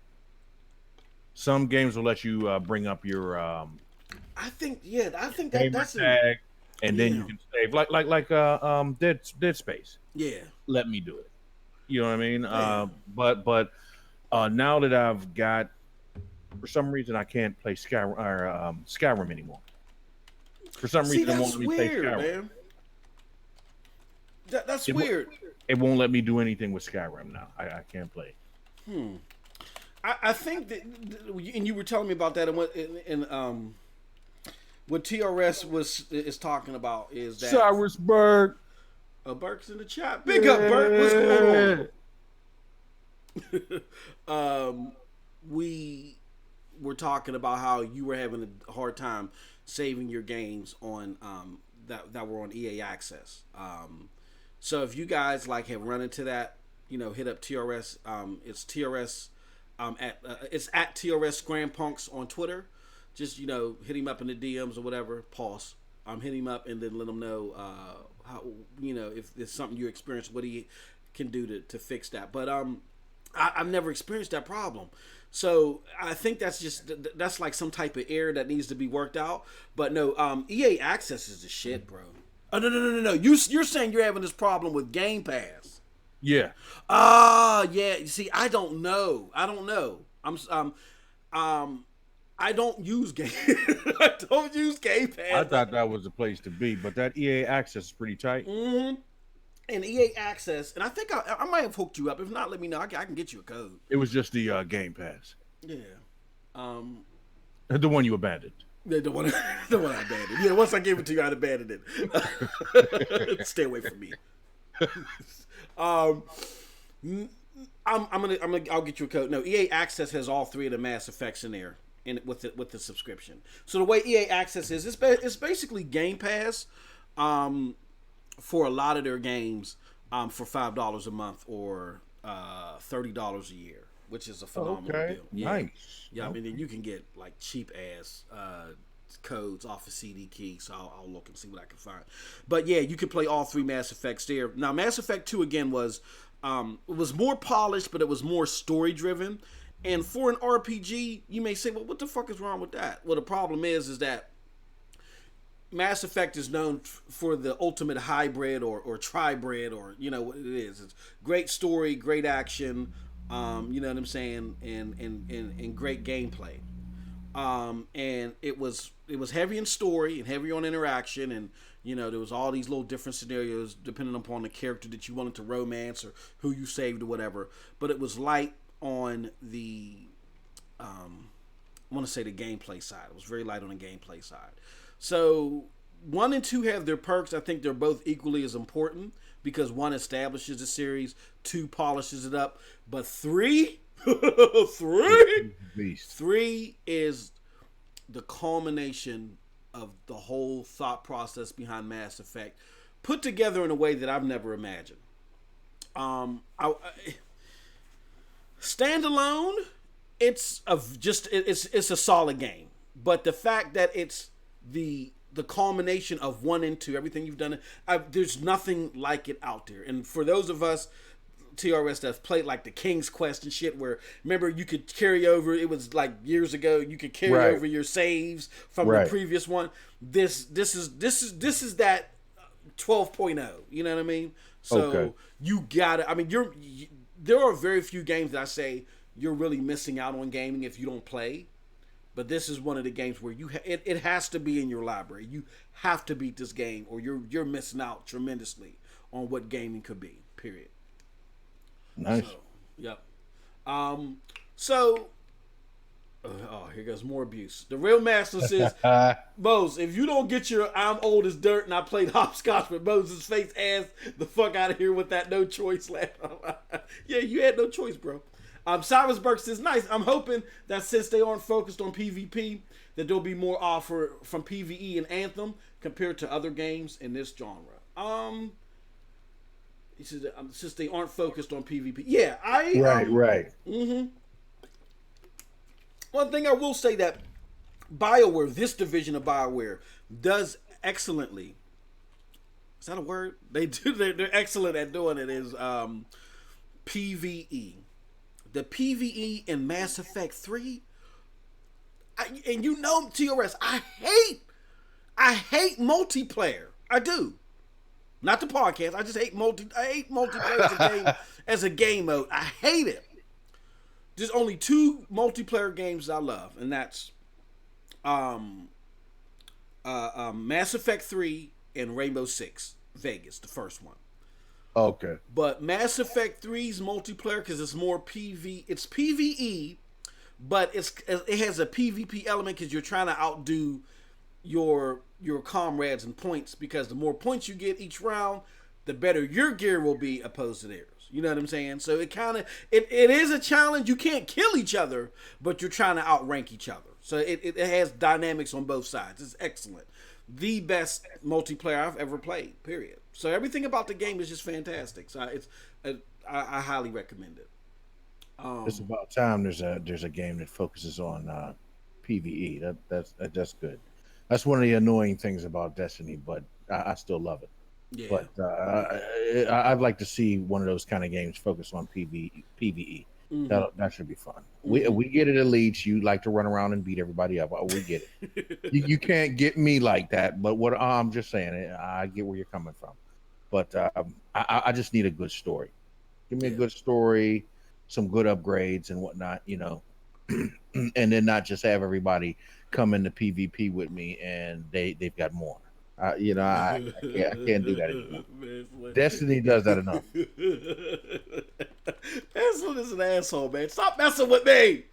Speaker 2: Some games will let you bring up your
Speaker 1: I think that's
Speaker 2: tag, and then you can save like Dead Space.
Speaker 1: Yeah.
Speaker 2: Let me do it. You know what I mean?
Speaker 1: Yeah.
Speaker 2: But now that I've got, for some reason I can't play Skyrim anymore. For some reason it won't let me play Skyrim. Man.
Speaker 1: That's weird.
Speaker 2: It won't let me do anything with Skyrim now. I can't play.
Speaker 1: I think that, and you were telling me about that, and what TRS is talking about is that
Speaker 2: Cyrus Berg.
Speaker 1: Berg's in the chat. Big up, Berg. What's going on? We were talking about how you were having a hard time saving your games on that were on EA Access. So if you guys have run into that, hit up TRS. It's TRS. It's at TRS ScramPunks on Twitter. Just hit him up in the DMs or whatever. Pause. Hit him up and then let him know how if it's something you experience, what he can do to fix that. But I've never experienced that problem. So I think that's like some type of error that needs to be worked out. But no, EA Access is the shit, bro. Oh no. You're saying you're having this problem with Game Pass.
Speaker 2: Yeah.
Speaker 1: Yeah. You see, I don't know. I don't use Game. I don't use Game Pass.
Speaker 2: I thought that was the place to be, but that EA Access is pretty tight.
Speaker 1: Mm-hmm. And EA Access, and I think I might have hooked you up. If not, let me know. I can get you a code.
Speaker 2: It was just the Game Pass.
Speaker 1: Yeah.
Speaker 2: The one you abandoned.
Speaker 1: The one I abandoned. Yeah, once I gave it to you, I'd abandoned it. Stay away from me. I'll get you a code. No, EA Access has all three of the Mass Effects in there, with the subscription. So the way EA Access is, it's basically Game Pass, for a lot of their games, for $5 a month or $30 a year, which is a phenomenal deal. Yeah.
Speaker 2: Nice.
Speaker 1: Yeah, I mean, then you can get like cheap ass codes off of CD Key, so I'll look and see what I can find. But yeah, you can play all three Mass Effects there. Now, Mass Effect 2 again was more polished, but it was more story driven. And for an RPG, you may say, well, what the fuck is wrong with that? Well, the problem is that Mass Effect is known for the ultimate hybrid or tribrid, or you know what it is. It's great story, great action, you know what I'm saying, and great gameplay. And it was heavy in story and heavy on interaction, and you know there was all these little different scenarios depending upon the character that you wanted to romance or who you saved or whatever. But it was light on the I want to say the gameplay side. It was very light on the gameplay side. So 1 and 2 have their perks. I think they're both equally as important because 1 establishes the series, 2 polishes it up, but 3 3 is the culmination of the whole thought process behind Mass Effect, put together in a way that I've never imagined. Standalone, it's a solid game, but the fact that it's the culmination of 1 and 2, everything you've done, there's nothing like it out there. And for those of us TRS that's played like the King's Quest and shit, where remember you could carry over, it was like years ago, you could carry over your saves from the previous one. This is that 12.0, you know what I mean? So you gotta, I mean, there are very few games that I say you're really missing out on gaming if you don't play. But this is one of the games where it has to be in your library. You have to beat this game, or you're missing out tremendously on what gaming could be. Period.
Speaker 2: Nice.
Speaker 1: So, yep. Here goes more abuse. The real master says, Mose, if you don't get your I'm old as dirt and I played hopscotch with Moses' face ass the fuck out of here with that no choice laugh. Yeah, you had no choice, bro. Cyrus Burke says, nice. I'm hoping that since they aren't focused on PvP, that there'll be more offer from PvE and Anthem compared to other games in this genre. He says, since they aren't focused on PvP. Yeah,
Speaker 2: Right.
Speaker 1: Mm-hmm. One thing I will say that BioWare, this division of BioWare, does excellently. Is that a word? They're excellent at doing it. Is PvE. The PvE in Mass Effect 3, and you know TRS, I hate multiplayer. I do. Not the podcast. I just hate multiplayer as a game mode. I hate it. There's only 2 multiplayer games I love, and that's Mass Effect 3 and Rainbow Six Vegas, the first one.
Speaker 2: Okay.
Speaker 1: But Mass Effect 3's multiplayer, because it's more it's PvE, but it has a PvP element because you're trying to outdo your comrades in points, because the more points you get each round, the better your gear will be opposed to theirs. You know what I'm saying? So it is a challenge. You can't kill each other, but you're trying to outrank each other. So it has dynamics on both sides. It's excellent. The best multiplayer I've ever played, period. So everything about the game is just fantastic. So I highly recommend it.
Speaker 2: It's about time there's a game that focuses on PvE. That's good. That's one of the annoying things about Destiny, but I still love it.
Speaker 1: Yeah.
Speaker 2: But I'd like to see one of those kind of games focus on PvE. That should be fun. We get it, Elites. You like to run around and beat everybody up. We get it. You can't get me like that. But what I'm just saying, I get where you're coming from. But I just need a good story. Give me a good story, some good upgrades and whatnot, and then not just have everybody come into PvP with me and they've got more. I can't do that anymore. Destiny does that enough.
Speaker 1: Anslin is an asshole, man. Stop messing with me.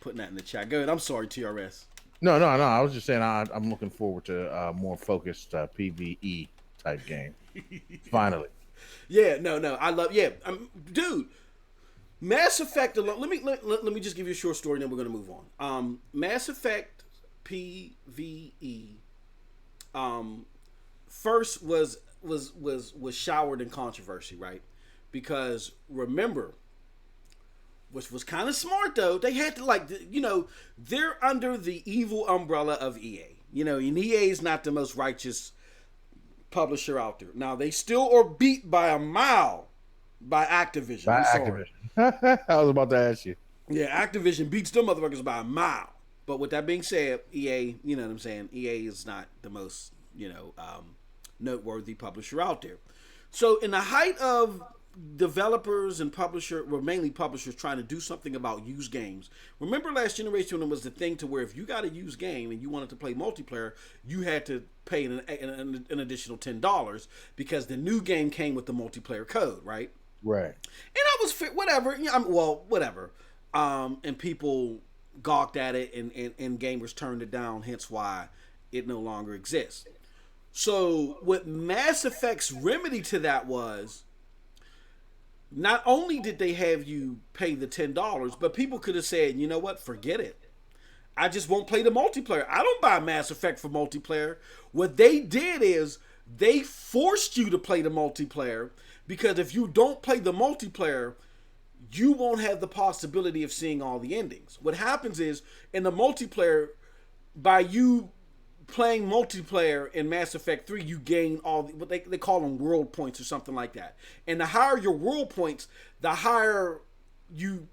Speaker 1: Putting that in the chat. Go ahead. I'm sorry, TRS.
Speaker 2: No. I was just saying I'm looking forward to a more focused PvE type game. Finally.
Speaker 1: Yeah, no. I love. Yeah, dude. Mass Effect. Let me just give you a short story, and then we're gonna move on. Mass Effect PvE. First was showered in controversy, right? Because remember, which was kind of smart though, they had to they're under the evil umbrella of EA. And EA is not the most righteous publisher out there. Now they still are beat by a mile by Activision.
Speaker 2: Activision. I was about to ask you.
Speaker 1: Yeah, Activision beats them motherfuckers by a mile. But with that being said, EA, you know what I'm saying? EA is not the most, noteworthy publisher out there. So in the height of developers and mainly publishers trying to do something about used games. Remember last generation when it was the thing to where if you got a used game and you wanted to play multiplayer, you had to pay an additional $10 because the new game came with the multiplayer code, right?
Speaker 2: Right.
Speaker 1: And I was whatever. Whatever. And people gawked at it and gamers turned it down, hence why it no longer exists. So what Mass Effect's remedy to that was, not only did they have you pay the $10, but people could have said, you know what, forget it. I just won't play the multiplayer. I don't buy Mass Effect for multiplayer. What they did is they forced you to play the multiplayer, because if you don't play the multiplayer, you won't have the possibility of seeing all the endings. What happens is, in the multiplayer, by you playing multiplayer in Mass Effect 3, you gain all what they call them world points or something like that. And the higher your world points, the higher you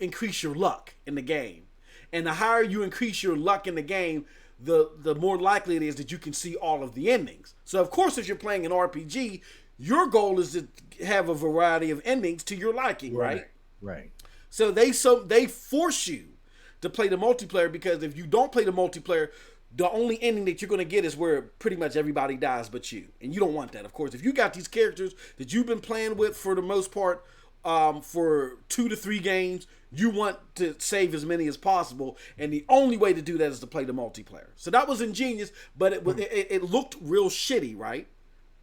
Speaker 1: increase your luck in the game. And the higher you increase your luck in the game, the more likely it is that you can see all of the endings. So of course, if you're playing an RPG, your goal is to have a variety of endings to your liking, right?
Speaker 2: Right.
Speaker 1: So they force you to play the multiplayer, because if you don't play the multiplayer, the only ending that you're going to get is where pretty much everybody dies but you. And you don't want that, of course. If you got these characters that you've been playing with for the most part for 2 to 3 games, you want to save as many as possible. And the only way to do that is to play the multiplayer. So that was ingenious, but it looked real shitty, right?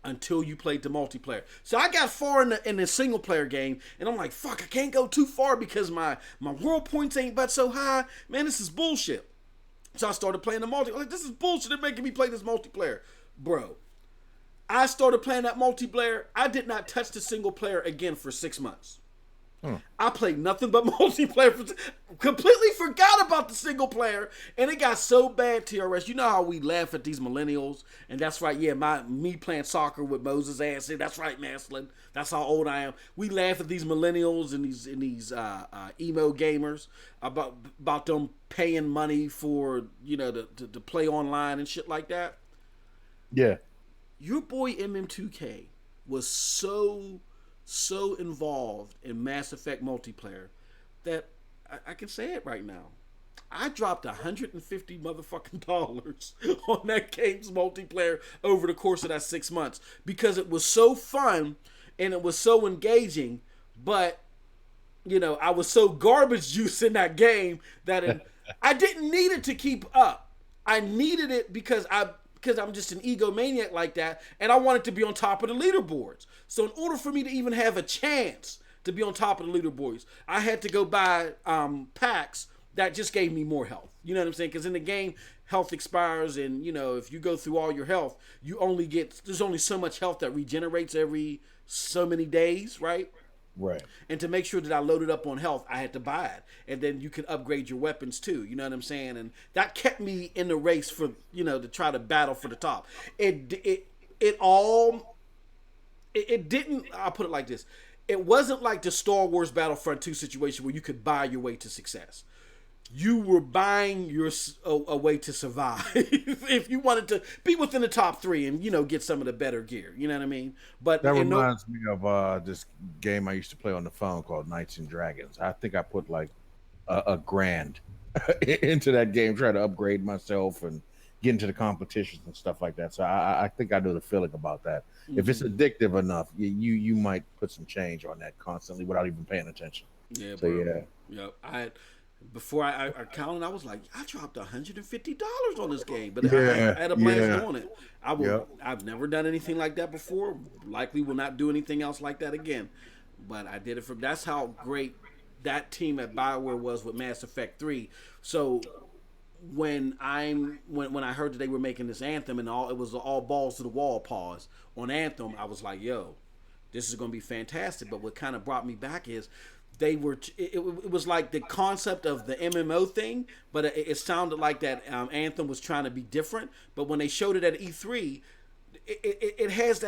Speaker 1: Until you played the multiplayer. So I got far in the single player game, and I'm like, fuck, I can't go too far because my world points ain't but so high. Man, this is bullshit. So I started playing the multiplayer. Like, this is bullshit. They're making me play this multiplayer. Bro, I started playing that multiplayer. I did not touch the single player again for 6 months. I played nothing but multiplayer. Completely forgot about the single player. And it got so bad, TRS. You know how we laugh at these millennials? And that's right, yeah, me playing soccer with Moses ass. That's right, Maslin. That's how old I am. We laugh at these millennials and these emo gamers about them paying money for, to play online and shit like that.
Speaker 2: Yeah.
Speaker 1: Your boy MM2K was so involved in Mass Effect multiplayer that I can say it right now. I dropped $150 motherfucking dollars on that game's multiplayer over the course of that 6 months, because it was so fun and it was so engaging. But I was so garbage juice in that game that I didn't need it to keep up. I needed it because I'm just an egomaniac like that, and I wanted to be on top of the leaderboards. So in order for me to even have a chance to be on top of the leaderboards, I had to go buy packs that just gave me more health. You know what I'm saying? Because in the game, health expires, and if you go through all your health, there's only so much health that regenerates every so many days, right?
Speaker 2: Right.
Speaker 1: And to make sure that I loaded up on health, I had to buy it. And then you could upgrade your weapons too. You know what I'm saying? And that kept me in the race for, to try to battle for the top. It didn't, I'll put it like this. it wasn't like the Star Wars Battlefront 2 situation where you could buy your way to success. You were buying a way to survive if you wanted to be within the top 3 and get some of the better gear. You know what I mean? But
Speaker 2: That reminds me of this game I used to play on the phone called Knights and Dragons. I think I put like a grand into that game, trying to upgrade myself and get into the competitions and stuff like that. So I think I know the feeling about that. Mm-hmm. If it's addictive enough, you might put some change on that constantly without even paying attention.
Speaker 1: Yeah.
Speaker 2: So
Speaker 1: bro. Yeah. Before I counted, I was like, I dropped $150 on this game, but I had a blast doing it. I've never done anything like that before. Likely will not do anything else like that again. But I did it for. That's how great that team at BioWare was with Mass Effect 3. So when I heard that they were making this Anthem and it was all balls to the wall pause on Anthem, I was like, yo, this is gonna be fantastic. But what kind of brought me back is they were it was like the concept of the MMO thing, but it sounded like that Anthem was trying to be different. But when they showed it at E3, it has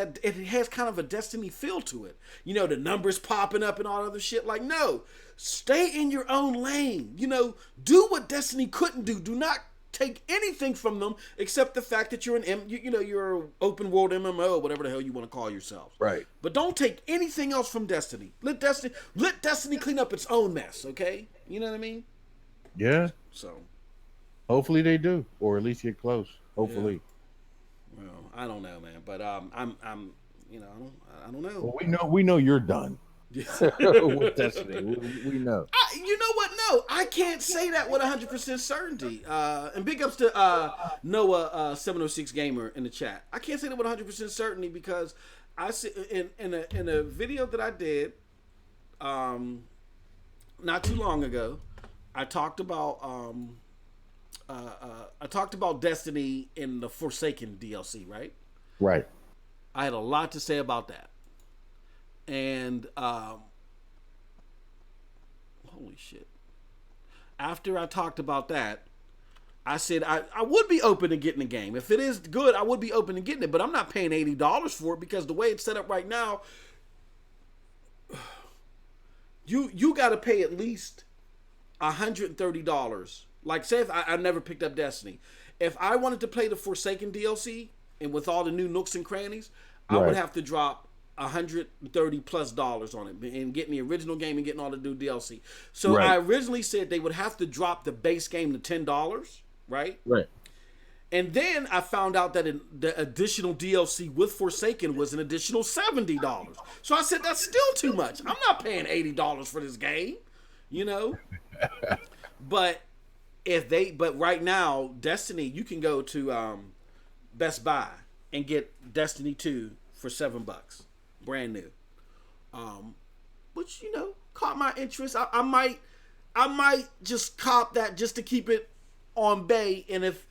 Speaker 1: kind of a Destiny feel to it. The numbers popping up and all other shit. Like, no, stay in your own lane. Do what Destiny couldn't do. Do not take anything from them except the fact that you're you're an open world MMO, whatever the hell you want to call yourself.
Speaker 2: Right.
Speaker 1: But don't take anything else from Destiny. Let Destiny clean up its own mess, okay? You know what I mean?
Speaker 2: Yeah.
Speaker 1: So
Speaker 2: hopefully they do, or at least get close. Hopefully.
Speaker 1: Yeah. Well, I don't know, man, but I don't know.
Speaker 2: Well, we know you're done. With Destiny, we know.
Speaker 1: You know what? No, I can't say that with 100% certainty. And big ups to Noah 706 Gamer in the chat. I can't say that with 100% certainty because I see in a video that I did not too long ago, I talked about Destiny in the Forsaken DLC, right?
Speaker 2: Right.
Speaker 1: I had a lot to say about that. And holy shit. After I talked about that, I said I would be open to getting the game. If it is good, I would be open to getting it, but I'm not paying $80 for it because the way it's set up right now, you got to pay at least $130. Like, say if I never picked up Destiny. If I wanted to play the Forsaken DLC and with all the new nooks and crannies, I would have to drop $130+ on it and getting the original game and getting all the new DLC. So I originally said they would have to drop the base game to $10, right?
Speaker 2: Right.
Speaker 1: And then I found out that the additional DLC with Forsaken was an additional $70. So I said that's still too much. I'm not paying $80 for this game, But right now, Destiny, you can go to Best Buy and get Destiny 2 for $7. Brand new, which caught my interest. I might just cop that just to keep it on bay, and if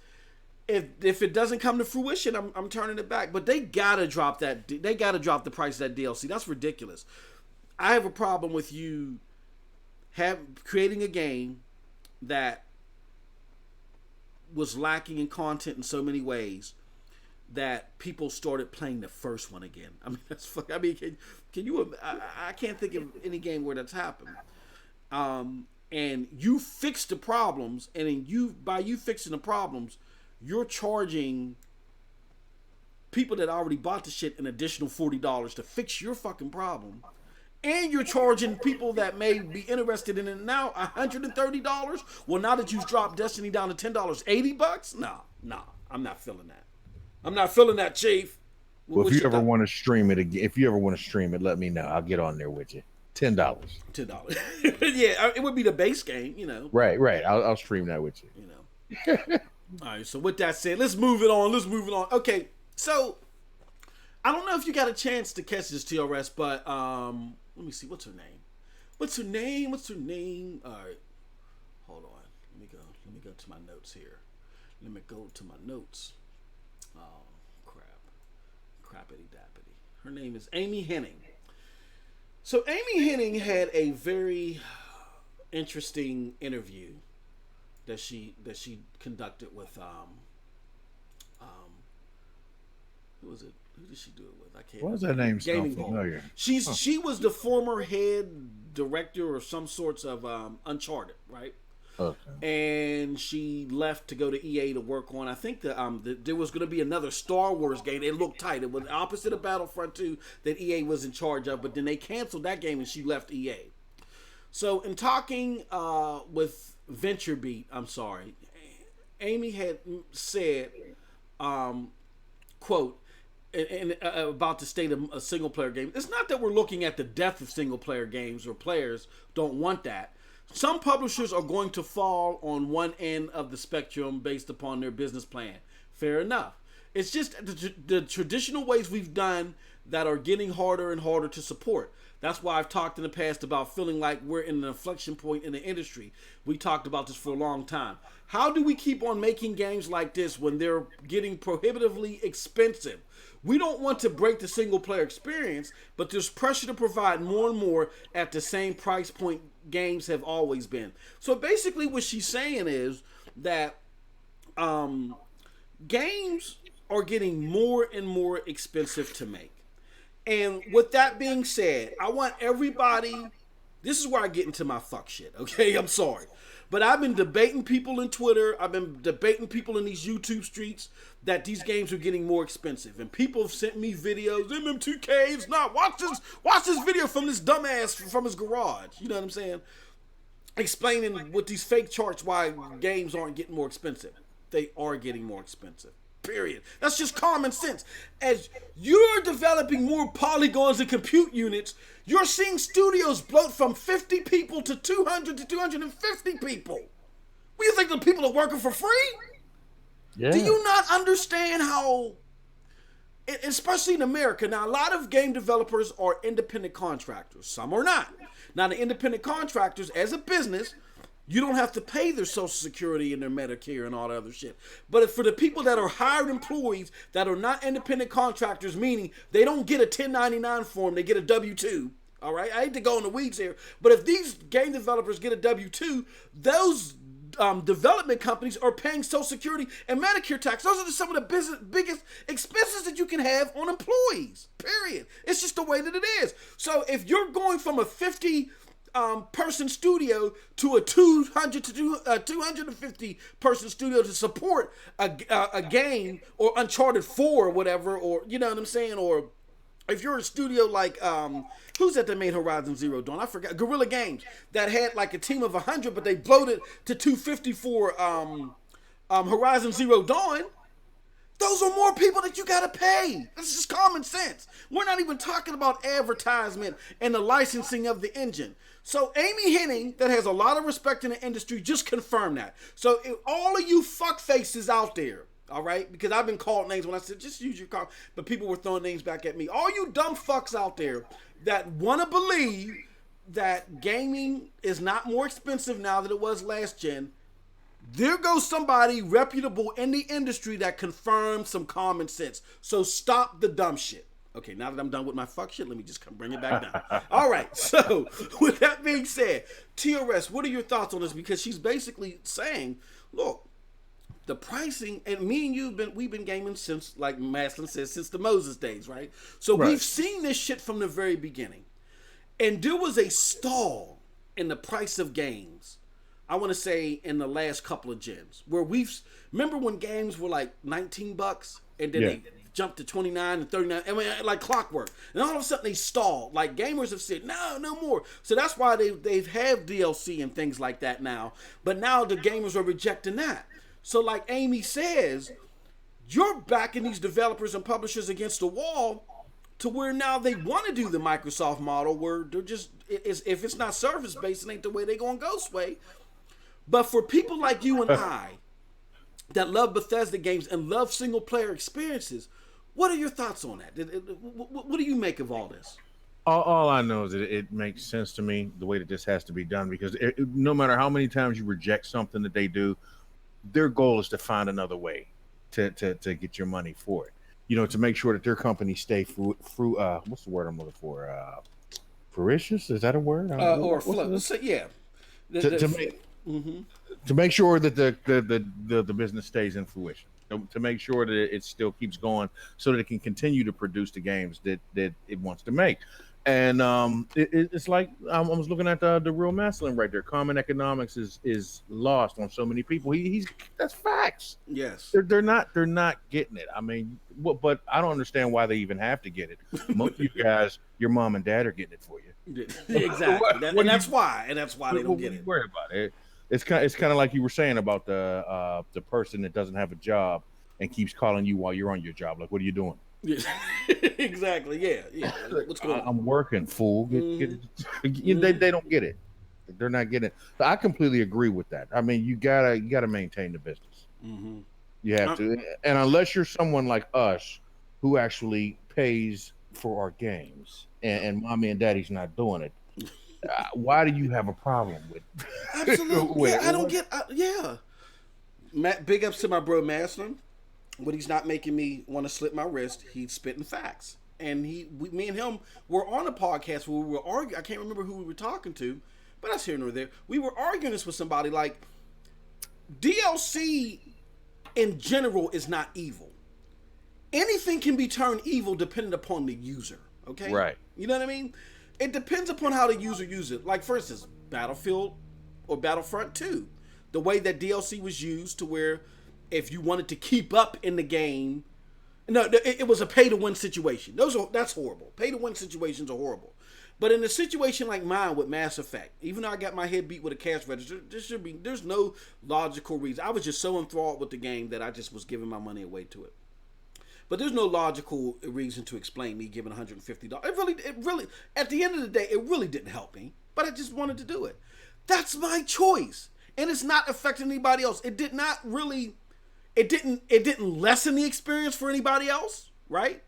Speaker 1: it doesn't come to fruition, I'm turning it back. But they gotta drop that. They gotta drop the price of that DLC. That's ridiculous. I have a problem with you creating a game that was lacking in content in so many ways that people started playing the first one again. I mean, that's fuck. I mean, can you? I can't think of any game where that's happened. And you fix the problems, and by you fixing the problems, you're charging people that already bought the shit an additional $40 to fix your fucking problem, and you're charging people that may be interested in it now $130. Well, now that you've dropped Destiny down to $10, $80? No, I'm not feeling that. I'm not feeling that, Chief.
Speaker 2: Well, if you ever want to stream it again, let me know. I'll get on there with you. $10.
Speaker 1: $10. Yeah, it would be the base game,
Speaker 2: Right. I'll stream that with you.
Speaker 1: All right. So with that said, let's move it on. Okay. So I don't know if you got a chance to catch this, TRS, but let me see. What's her name? All right. Hold on. Let me go to my notes here. Oh, crappity dappity. Her name is Amy Henning. So Amy Henning had a very interesting interview that she conducted with who was it? Who did she do it with? I can't.
Speaker 2: What was that name? Sound
Speaker 1: Gaming Vault.
Speaker 2: familiar.
Speaker 1: She was the former head director or some sorts of Uncharted, right?
Speaker 2: Okay.
Speaker 1: And she left to go to EA to work on. I think there was going to be another Star Wars game. It looked tight. It was opposite of Battlefront 2 that EA was in charge of, but then they canceled that game and she left EA. So in talking with VentureBeat, I'm sorry, Amy had said, quote, about the state of a single player game. It's not that we're looking at the death of single player games or players don't want that. Some publishers are going to fall on one end of the spectrum based upon their business plan. Fair enough. It's just the traditional ways we've done that are getting harder and harder to support. That's why I've talked in the past about feeling like we're in an inflection point in the industry. We talked about this for a long time. How do we keep on making games like this when they're getting prohibitively expensive? We don't want to break the single player experience, but there's pressure to provide more and more at the same price point games have always been. So basically what she's saying is that games are getting more and more expensive to make. And with that being said, I want everybody, this is where I get into my fuck shit, okay? I'm sorry. But I've been debating people in Twitter, I've been debating people in these YouTube streets that these games are getting more expensive. And people have sent me videos, MM2K, it's not, watch this video from this dumbass from his garage. You know what I'm saying? Explaining with these fake charts why games aren't getting more expensive. They are getting more expensive. Period. That's just common sense. As you're developing more polygons and compute units, you're seeing studios bloat from 50 people to 200 to 250 people. What do you think the people are working for free?
Speaker 2: Yeah.
Speaker 1: Do you not understand how, especially in America, now a lot of game developers are independent contractors. Some are not. Now the independent contractors, as a business, you don't have to pay their Social Security and their Medicare and all that other shit. But for the people that are hired employees that are not independent contractors, meaning they don't get a 1099 form, they get a W-2. All right? I hate to go in the weeds here. But if these game developers get a W-2, those development companies are paying Social Security and Medicare tax. Those are some of the biggest expenses that you can have on employees. Period. It's just the way that it is. So if you're going from a 50 person studio to a 200 to 250 person studio to support a game, or Uncharted 4 or whatever, or you know what I'm saying, or if you're a studio like who's that made Horizon Zero Dawn? I forgot. Guerrilla Games that had like a team of 100, but they bloated to 250 for Horizon Zero Dawn. Those are more people that you gotta pay. This is just common sense. We're not even talking about advertisement and the licensing of the engine. So Amy Henning, that has a lot of respect in the industry, just confirmed that. So if all of you fuck faces out there, all right, because I've been called names when I said just use your car, but people were throwing names back at me. All you dumb fucks out there that want to believe that gaming is not more expensive now than it was last gen, there goes somebody reputable in the industry that confirms some common sense. So stop the dumb shit. Okay, now that I'm done with my fuck shit, let me just bring it back down. All right, so with that being said, TRS, what are your thoughts on this? Because she's basically saying, look, the pricing, and me and we've been gaming since, like Maslin says, since the Moses days, right? So We've seen this shit from the very beginning. And there was a stall in the price of games, I want to say in the last couple of gens, where remember when games were like $19 and then they jumped to 29 and 39, I mean, like clockwork. And all of a sudden they stalled. Like gamers have said, no more. So that's why they've have DLC and things like that now. But now the gamers are rejecting that. So like Amy says, you're backing these developers and publishers against the wall to where now they want to do the Microsoft model where they're just, if it's not service-based, it ain't the way they gonna go, Sway. But for people like you and I that love Bethesda games and love single-player experiences, what are your thoughts on that? What do you make of all this?
Speaker 2: All I know is that it makes sense to me the way that this has to be done, because no matter how many times you reject something that they do, their goal is to find another way to get your money for it. You know, to make sure that their company stay what's the word I'm looking for? Ferocious? Is that a word?
Speaker 1: Or flow? So, yeah.
Speaker 2: To make sure that the business stays in fruition. to make sure that it still keeps going, so that it can continue to produce the games that it wants to make. And it's like I was looking at the real masculine right there. Common economics is lost on so many people. He's that's facts.
Speaker 1: Yes.
Speaker 2: They're not getting it. I mean, but I don't understand why they even have to get it. Most of you guys, your mom and dad are getting it for you.
Speaker 1: Exactly. And that's why they don't get it.
Speaker 2: Worry about it. It's kind of like you were saying about the person that doesn't have a job and keeps calling you while you're on your job. Like, what are you doing?
Speaker 1: Yeah. Exactly. Yeah. What's going on?
Speaker 2: I'm working, fool. They don't get it. They're not getting it. So I completely agree with that. I mean, you gotta maintain the business.
Speaker 1: Mm-hmm.
Speaker 2: You have to, and unless you're someone like us who actually pays for our games, and mommy and daddy's not doing it, why do you have a problem with?
Speaker 1: Absolutely. I don't get. Big ups to my bro Maslin. When he's not making me want to slip my wrist, he's spitting facts. And me and him were on a podcast where we were arguing. I can't remember who we were talking to, but that's here nor there. We were arguing this with somebody like DLC in general is not evil. Anything can be turned evil depending upon the user. Okay,
Speaker 2: right?
Speaker 1: You know what I mean? It depends upon how the user uses it. Like for instance, Battlefield or Battlefront 2, the way that DLC was used to where if you wanted to keep up in the game, no, it was a pay-to-win situation. That's horrible. Pay-to-win situations are horrible. But in a situation like mine with Mass Effect, even though I got my head beat with a cash register, there's no logical reason. I was just so enthralled with the game that I just was giving my money away to it. But there's no logical reason to explain me giving $150. It really, at the end of the day, it really didn't help me. But I just wanted to do it. That's my choice, and it's not affecting anybody else. It did not really. It didn't lessen the experience for anybody else, right?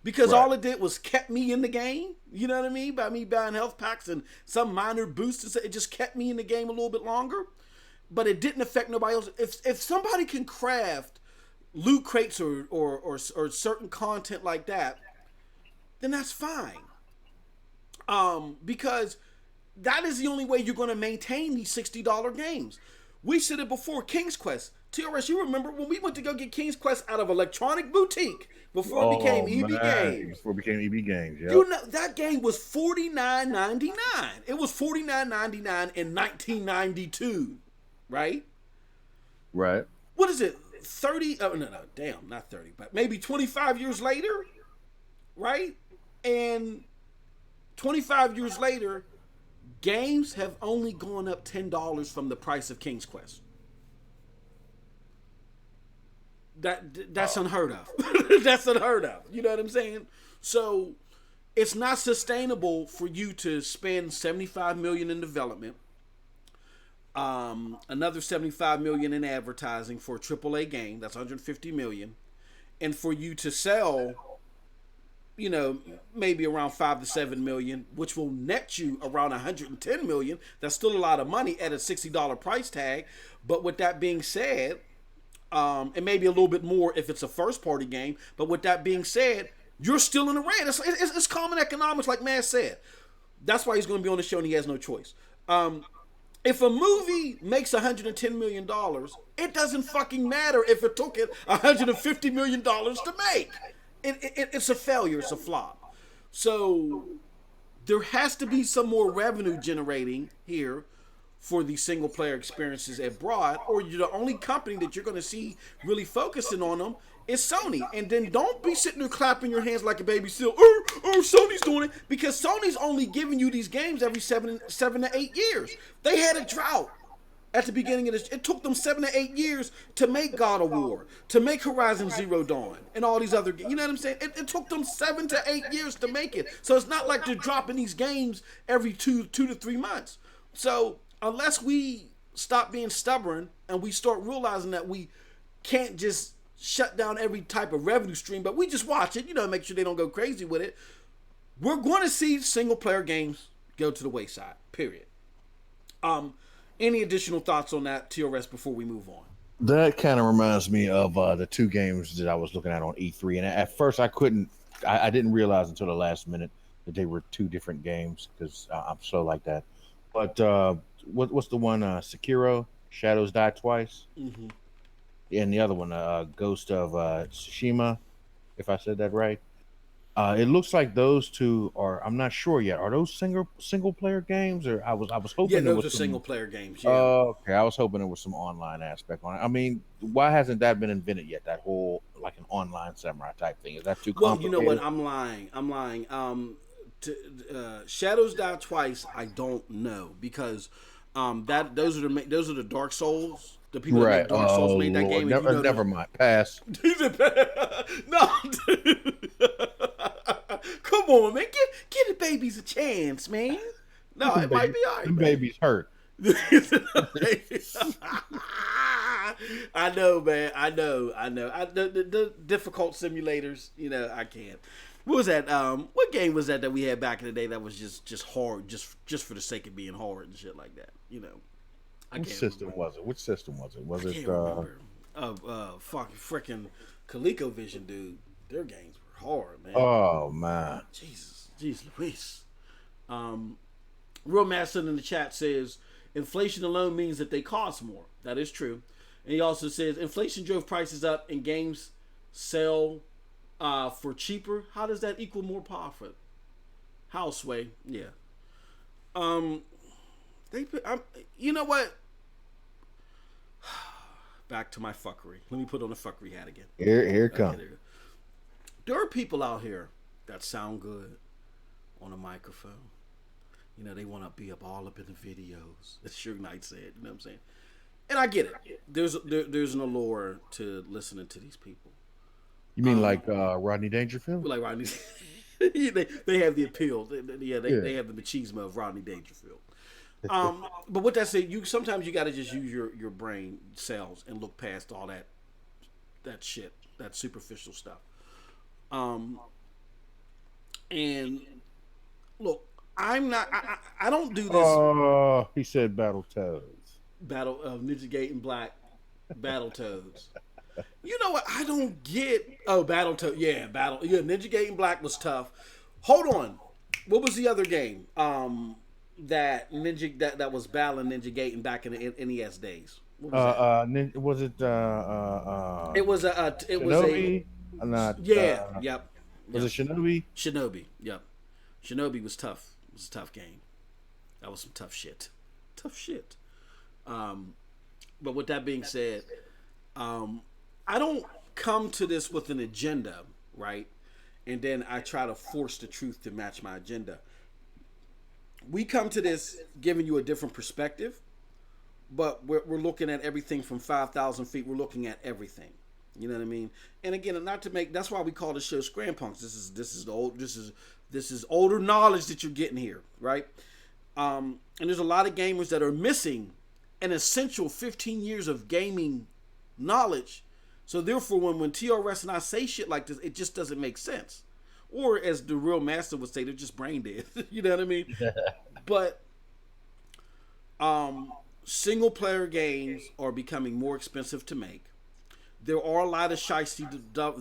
Speaker 1: Because all it did was kept me in the game. You know what I mean? By me buying health packs and some minor boosts, it just kept me in the game a little bit longer. But it didn't affect nobody else. If somebody can craft loot crates or certain content like that, then that's fine. Because that is the only way you're going to maintain these $60 games. We said it before, King's Quest. TRS, you remember when we went to go get King's Quest out of Electronic Boutique before it became EB Games?
Speaker 2: Before it became EB Games, yeah.
Speaker 1: You know, that game was $49.99. It was $49.99 in 1992, right?
Speaker 2: Right.
Speaker 1: What is it? 30? Oh, no, damn, not 30, but maybe 25 years later, right? And 25 years later, games have only gone up $10 from the price of King's Quest. That's unheard of. That's unheard of. You know what I'm saying? So it's not sustainable for you to spend $75 million in development, another $75 million in advertising for a AAA game. That's $150 million, and for you to sell, you know, maybe around $5 to $7 million, which will net you around $110 million. That's still a lot of money at a $60 price tag. But with that being said, and maybe a little bit more if it's a first party game. But with that being said, you're still in the red. It's common economics, like Matt said. That's why he's going to be on the show and he has no choice. If a movie makes $110 million, it doesn't fucking matter if it took it $150 million to make. It's a failure. It's a flop. So there has to be some more revenue generating here for the single player experiences abroad, or you're the only company that you're going to see really focusing on them is Sony. And then don't be sitting there clapping your hands like a baby seal. Oh, Sony's doing it, because Sony's only giving you these games every seven to 8 years. They had a drought at the beginning of this. It took them 7 to 8 years to make God of War, to make Horizon Zero Dawn, and all these other games. You know what I'm saying? It took them 7 to 8 years to make it. So it's not like they're dropping these games every two to 3 months. So unless we stop being stubborn and we start realizing that we can't just shut down every type of revenue stream, but we just watch it, you know, make sure they don't go crazy with it, we're going to see single player games go to the wayside, period. Any additional thoughts on that, TRS, before we move on?
Speaker 2: That kind of reminds me of the two games that I was looking at on E3. And at first I didn't realize until the last minute that they were two different games, because I'm so like that. But what's the one, Sekiro, Shadows Die Twice?
Speaker 1: Mm-hmm.
Speaker 2: and the other one, Ghost of Tsushima, if I said that right. It looks like those two are. I'm not sure yet. Are those single player games, or I was
Speaker 1: Yeah,
Speaker 2: hoping there
Speaker 1: those
Speaker 2: was
Speaker 1: are single
Speaker 2: some.
Speaker 1: player games. Yeah.
Speaker 2: Okay, I was hoping there was some online aspect on it. I mean, why hasn't that been invented yet? That whole like an online samurai type thing. Is that too
Speaker 1: Well, you know what?
Speaker 2: complicated?
Speaker 1: I'm lying. I'm lying. Shadows Die Twice. I don't know because that those are the Dark Souls. The people that
Speaker 2: Right.
Speaker 1: make Dark Souls
Speaker 2: Oh
Speaker 1: made that
Speaker 2: Lord.
Speaker 1: game, and you
Speaker 2: Never.
Speaker 1: know
Speaker 2: Never mind. Pass.
Speaker 1: no, dude. Come on, man. Give the babies a chance, man. No, it might be all right,
Speaker 2: Them
Speaker 1: man.
Speaker 2: babies hurt.
Speaker 1: I know, man. I know. The difficult simulators, I can't. What was that? What game was that we had back in the day that was just hard, just for the sake of being hard and shit like that? I
Speaker 2: Which
Speaker 1: can't
Speaker 2: system
Speaker 1: remember.
Speaker 2: was it? Which system was it? Was
Speaker 1: I
Speaker 2: it?
Speaker 1: can't remember. Fucking freaking ColecoVision, dude. Their games were hard, man.
Speaker 2: Oh man.
Speaker 1: Jesus Louise. Real Master in the chat says inflation alone means that they cost more. That is true. And he also says inflation drove prices up and games sell for cheaper. How does that equal more profit? Houseway, yeah. You know what? Back to my fuckery. Let me put on the fuckery hat again.
Speaker 2: Here it comes.
Speaker 1: There are people out here that sound good on a microphone. They want to be all up in the videos, as Suge Knight said. You know what I'm saying? And I get it. There's an allure to listening to these people.
Speaker 2: You mean like Rodney Dangerfield?
Speaker 1: Like Rodney. they have the appeal. They have the machismo of Rodney Dangerfield. But with that said, sometimes you got to just use your brain cells and look past all that shit, that superficial stuff. And look, I'm not. I don't do this.
Speaker 2: Oh, he said Battletoads.
Speaker 1: Battle of Ninja Gate and Black, Battletoads. You know what? I don't get. Oh, Battletoads. Yeah, Ninja Gate and Black was tough. Hold on. What was the other game? That was battling Ninja Gate and back in the NES days. What was that?
Speaker 2: Was it?
Speaker 1: It was
Speaker 2: Shinobi? Not.
Speaker 1: Yep.
Speaker 2: Was it Shinobi?
Speaker 1: Shinobi. Yep. Shinobi was tough. It was a tough game. That was some tough shit. Tough shit. But with that being said, I don't come to this with an agenda, right? And then I try to force the truth to match my agenda. We come to this giving you a different perspective, but we're looking at everything from 5,000 feet. We're looking at everything. You know what I mean? And again, that's why we call the show ScramPunks. This is older knowledge that you're getting here, right? And there's a lot of gamers that are missing an essential 15 years of gaming knowledge. So therefore, when TRS and I say shit like this, it just doesn't make sense. Or as the real master would say, they're just brain dead. You know what I mean? But single player games are becoming more expensive to make. There are a lot of shiesty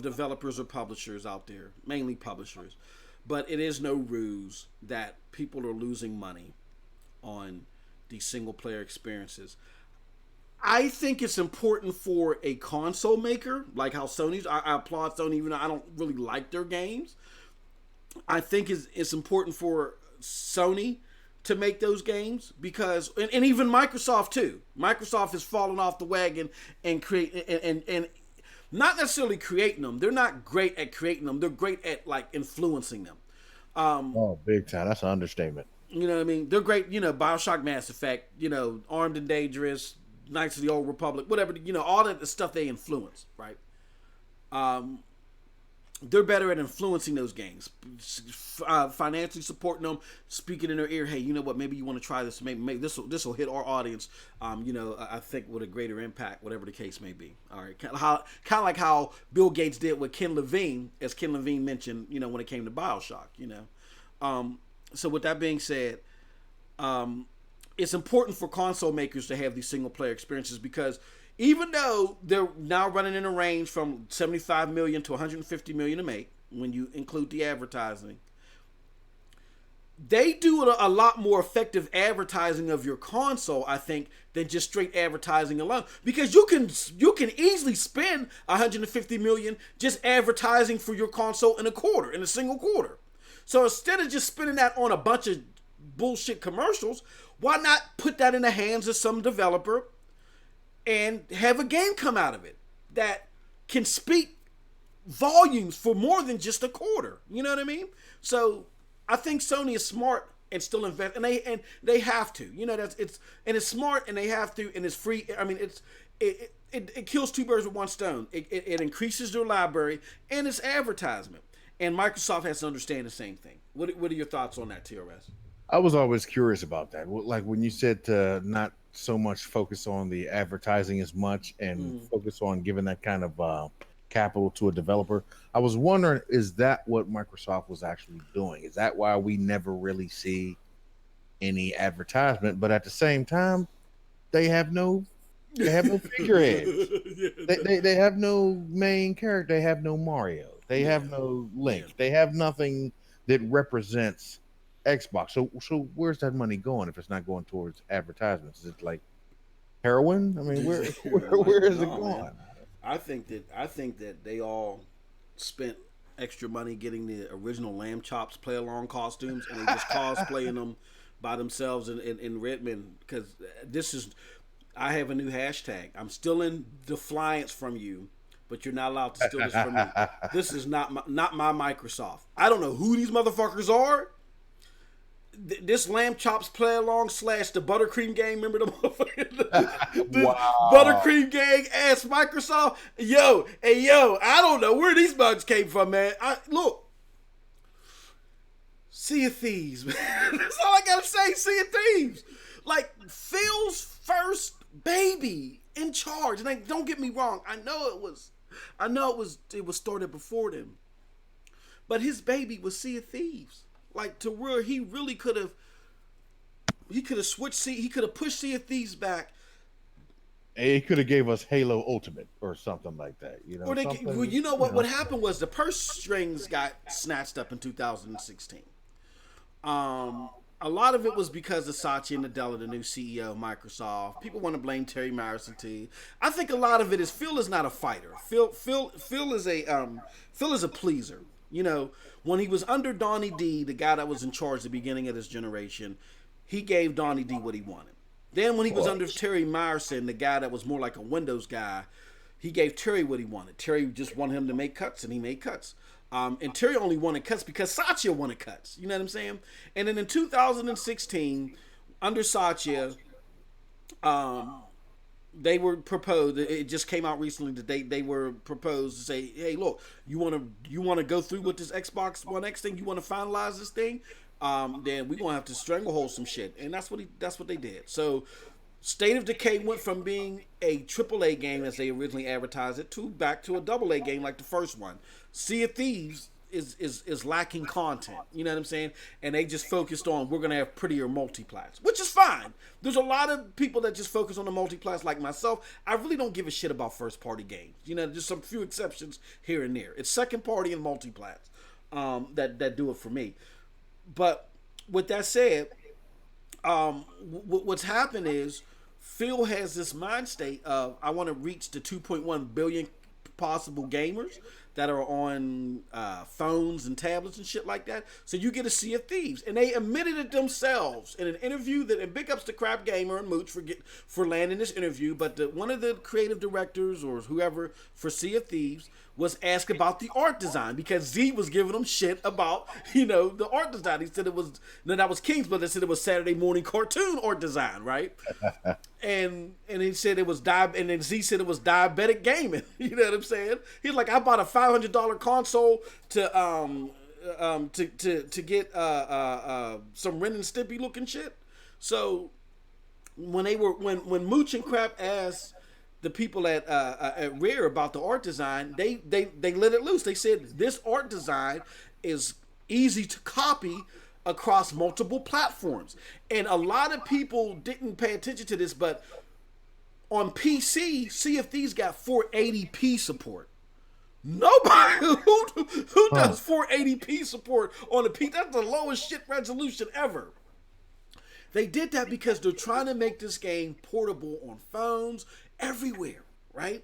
Speaker 1: developers or publishers out there, mainly publishers. But it is no ruse that people are losing money on these single player experiences. I think it's important for a console maker, like how Sony's. I applaud Sony, even though I don't really like their games. I think it's important for Sony to make those games because, and even Microsoft too. Microsoft has fallen off the wagon and create and not necessarily creating them. They're not great at creating them. They're great at like influencing them.
Speaker 2: Oh, big time. That's an understatement.
Speaker 1: You know what I mean? They're great. BioShock, Mass Effect. Armed and Dangerous, Knights of the Old Republic, whatever. All that the stuff they influence, right? They're better at influencing those games, financially supporting them, speaking in their ear. Hey, you know what? Maybe you want to try this. Maybe this will hit our audience. I think with a greater impact, whatever the case may be. All right, kind of like how Bill Gates did with Ken Levine, as Ken Levine mentioned. When it came to BioShock. So with that being said, it's important for console makers to have these single player experiences because even though they're now running in a range from 75 million to 150 million to make, when you include the advertising, they do a lot more effective advertising of your console, I think, than just straight advertising alone. Because you can easily spend 150 million just advertising for your console in a single quarter. So instead of just spending that on a bunch of bullshit commercials, why not put that in the hands of some developer and have a game come out of it that can speak volumes for more than just a quarter? You know what I mean? So I think Sony is smart and still invest, and they have to. You know, it's smart and they have to, and it's free. I mean, it kills two birds with one stone. It increases their library and its advertisement. And Microsoft has to understand the same thing. What are your thoughts on that, TRS?
Speaker 2: I was always curious about that. Like when you said to not so much focus on the advertising as much and focus on giving that kind of capital to a developer. I was wondering, is that what Microsoft was actually doing? Is that why we never really see any advertisement? But at the same time, they have no figureheads. They have no main character. They have no Mario. They have no Link. Yeah. They have nothing that represents Xbox. So where's that money going if it's not going towards advertisements? Is it like heroin? I mean, where is it going? Man.
Speaker 1: I think that they all spent extra money getting the original Lamb Chops play along costumes, and they just cosplaying them by themselves in Redmond. Because I have a new hashtag. I'm still in defiance from you, but you're not allowed to steal this from me. This is not my Microsoft. I don't know who these motherfuckers are. This Lamb Chops play along / the Buttercream Gang. Remember the
Speaker 2: wow.
Speaker 1: Buttercream Gang ass Microsoft? Yo, I don't know where these bugs came from, man. Look. Sea of Thieves, man. That's all I gotta say. Sea of Thieves. Like, Phil's first baby in charge. And like, don't get me wrong. I know it was started before them. But his baby was Sea of Thieves. Like, to where he really could have switched. He could have pushed Sea of Thieves back.
Speaker 2: He could have gave us Halo Ultimate or something like that. You know,
Speaker 1: you know what? What happened was the purse strings got snatched up in 2016. A lot of it was because of Satya Nadella, the new CEO of Microsoft. People want to blame Terry Myerson too. I think a lot of it is Phil is not a fighter. Phil is a pleaser. You know, when he was under Donnie D, the guy that was in charge at the beginning of this generation, he gave Donnie D what he wanted. Then when he was under Terry Myerson, the guy that was more like a Windows guy, he gave Terry what he wanted. Terry just wanted him to make cuts, and he made cuts. And Terry only wanted cuts because Satya wanted cuts. You know what I'm saying? And then in 2016, under Satya, they were proposed. It just came out recently that they were proposed to say, "Hey, look, you want to go through with this Xbox One X thing? You want to finalize this thing? Then we're gonna have to stranglehold some shit." And that's what they did. So, State of Decay went from being a AAA game as they originally advertised it to back to a AA game like the first one. Sea of Thieves is lacking content. You know what I'm saying? And they just focused on, we're gonna have prettier multiplats, which is fine. There's a lot of people that just focus on the multiplats like myself. I really don't give a shit about first party games. You know, just some few exceptions here and there. It's second party and multiplats that do it for me. But with that said, what's happened is Phil has this mind state of, I want to reach the 2.1 billion possible gamers that are on phones and tablets and shit like that. So you get a Sea of Thieves. And they admitted it themselves in an interview and big ups to Crap Gamer and Mooch for landing this interview. But one of the creative directors or whoever for Sea of Thieves was asked about the art design because Z was giving them shit about, the art design. He said that was King's, but they said it was Saturday morning cartoon art design, right? And he said it was and then Z said it was diabetic gaming. You know what I'm saying? He's like, I bought a $500 console to get some Ren and Stimpy looking shit. So when Mooch and Crap asked the people at Rare about the art design, they let it loose. They said this art design is easy to copy across multiple platforms. And a lot of people didn't pay attention to this, but on PC, Sea of Thieves got 480p support. Nobody who
Speaker 2: Huh.
Speaker 1: does 480p support on a P. That's the lowest shit resolution ever. They did that because they're trying to make this game portable on phones everywhere, right?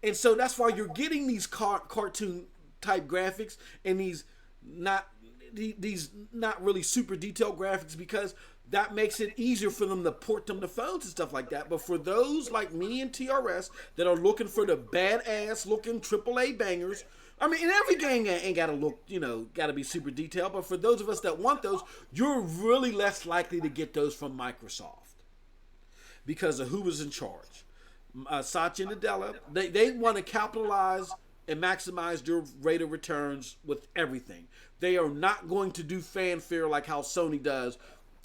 Speaker 1: And so that's why you're getting these cartoon type graphics and not these not really super detailed graphics, because that makes it easier for them to port them to phones and stuff like that. But for those like me and TRS that are looking for the badass looking AAA bangers, I mean, and every game ain't gotta look, gotta be super detailed. But for those of us that want those, you're really less likely to get those from Microsoft because of who was in charge. Satya Nadella, they want to capitalize and maximize their rate of returns with everything. They are not going to do fanfare like how Sony does,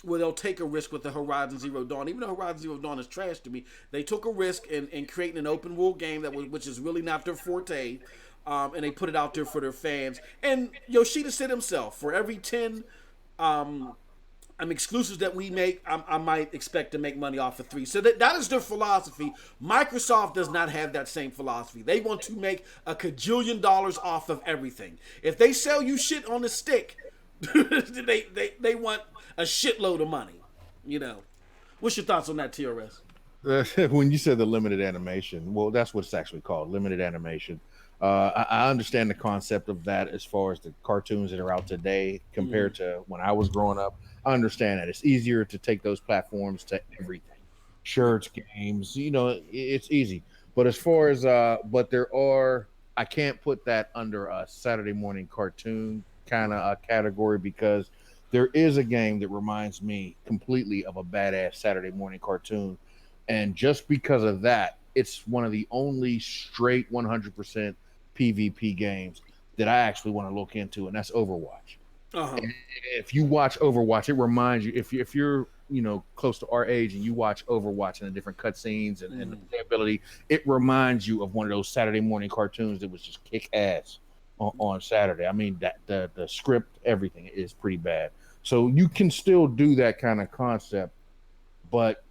Speaker 1: where they'll take a risk with the Horizon Zero Dawn. Even though Horizon Zero Dawn is trash to me, they took a risk in creating an open world game which is really not their forte, and they put it out there for their fans. And Yoshida said himself, for every 10 exclusives that we make, I might expect to make money off of 3. So that is their philosophy. Microsoft does not have that same philosophy. They want to make a cajillion dollars off of everything. If they sell you shit on a stick, they want a shitload of money. What's your thoughts on that, TRS?
Speaker 2: When you said the limited animation, well, that's what it's actually called, limited animation. I understand the concept of that as far as the cartoons that are out today compared to when I was growing up. I understand that it's easier to take those platforms to everything, shirts, games. It's easy. But as far as but there are, I can't put that under a Saturday morning cartoon kind of category, because there is a game that reminds me completely of a badass Saturday morning cartoon, and just because of that, it's one of the only straight 100% PvP games that I actually want to look into, and that's Overwatch.
Speaker 1: Uh-huh.
Speaker 2: And if you watch Overwatch, it reminds you, if you're close to our age and you watch Overwatch and the different cutscenes and the playability, it reminds you of one of those Saturday morning cartoons that was just kick ass on Saturday. I mean, that the script, everything is pretty bad. So you can still do that kind of concept, but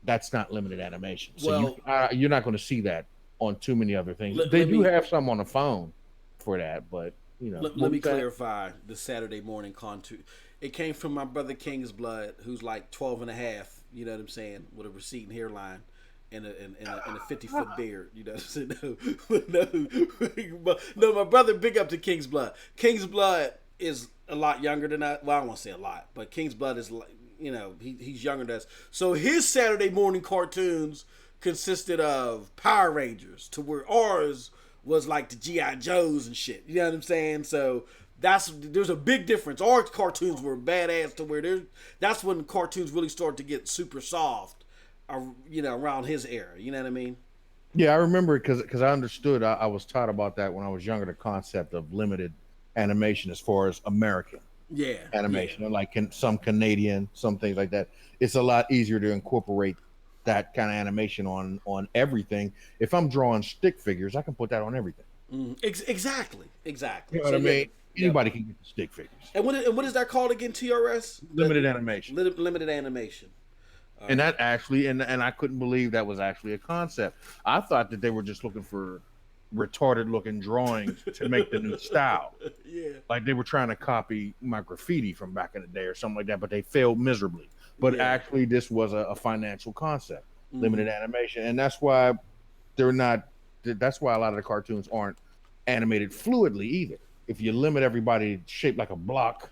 Speaker 2: that's not limited animation. So
Speaker 1: Well,
Speaker 2: you're not going to see that on too many other things.
Speaker 1: let,
Speaker 2: They
Speaker 1: let
Speaker 2: do
Speaker 1: me
Speaker 2: have some on the phone for that, but
Speaker 1: let
Speaker 2: what
Speaker 1: me
Speaker 2: was that?
Speaker 1: clarify the Saturday morning contour. It came from my brother King's Blood, who's like 12 and a half, you know what I'm saying, with a receding hairline and a 50-foot beard, you know what I'm saying? No, my brother, big up to King's Blood. King's Blood is a lot younger than I. Well, I don't want to say a lot, but King's Blood is, he's younger than us. So his Saturday morning cartoons consisted of Power Rangers, to where ours was like the GI Joes and shit. You know what I'm saying? So there's a big difference. Our cartoons were badass to where that's when cartoons really started to get super soft, around his era. You know what I mean?
Speaker 2: Yeah, I remember it because I understood. I was taught about that when I was younger. The concept of limited animation as far as American
Speaker 1: Yeah, yeah,
Speaker 2: animation, like some Canadian, some things like that. It's a lot easier to incorporate that kind of animation on everything. If I'm drawing stick figures, I can put that on everything.
Speaker 1: exactly.
Speaker 2: You know what
Speaker 1: So
Speaker 2: I
Speaker 1: yeah,
Speaker 2: mean?
Speaker 1: yep.
Speaker 2: Anybody can get the stick figures.
Speaker 1: And what is that called again? TRS,
Speaker 2: Limited animation.
Speaker 1: limited animation.
Speaker 2: And that actually, and I couldn't believe that was actually a concept. I thought that they were just looking for retarded looking drawings to make the new style.
Speaker 1: Yeah,
Speaker 2: Like they were trying to copy my graffiti from back in the day or something like that, but they failed miserably. But
Speaker 1: yeah.
Speaker 2: actually, this was a financial concept, limited animation, and that's why they're not. That's why a lot of the cartoons aren't animated fluidly either. If you limit everybody shaped like a block,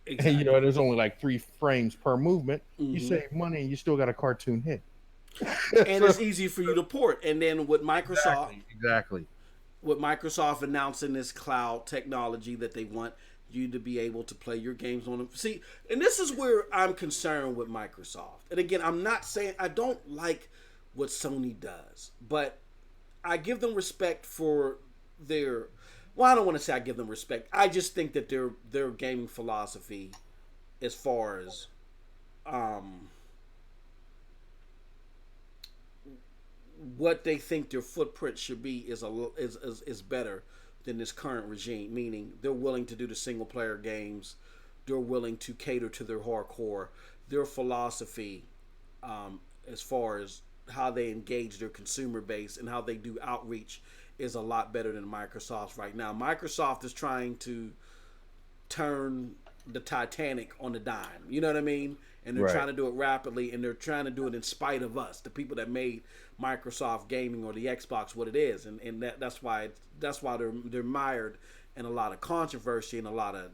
Speaker 2: and
Speaker 1: Exactly.
Speaker 2: there's only like 3 frames per movement, you save money and you still got a cartoon hit.
Speaker 1: And
Speaker 2: So,
Speaker 1: it's easy for you to port. And then
Speaker 2: exactly.
Speaker 1: with Microsoft announcing this cloud technology that they want you to be able to play your games on them. See, and this is where I'm concerned with Microsoft. And again, I'm not saying I don't like what Sony does, but I give them respect for their. Well, I don't want to say I give them respect. I just think that their gaming philosophy, as far as um, what they think their footprint should be, is better than this current regime. Meaning, they're willing to do the single player games. They're willing to cater to their hardcore. Their philosophy, as far as how they engage their consumer base and how they do outreach is a lot better than Microsoft's right now. Microsoft is trying to turn the Titanic on the dime. You know what I mean? And they're trying to do it rapidly, and they're trying to do it in spite of us, the people that made Microsoft gaming or the Xbox what it is, and that's why they're mired in a lot of controversy and a lot of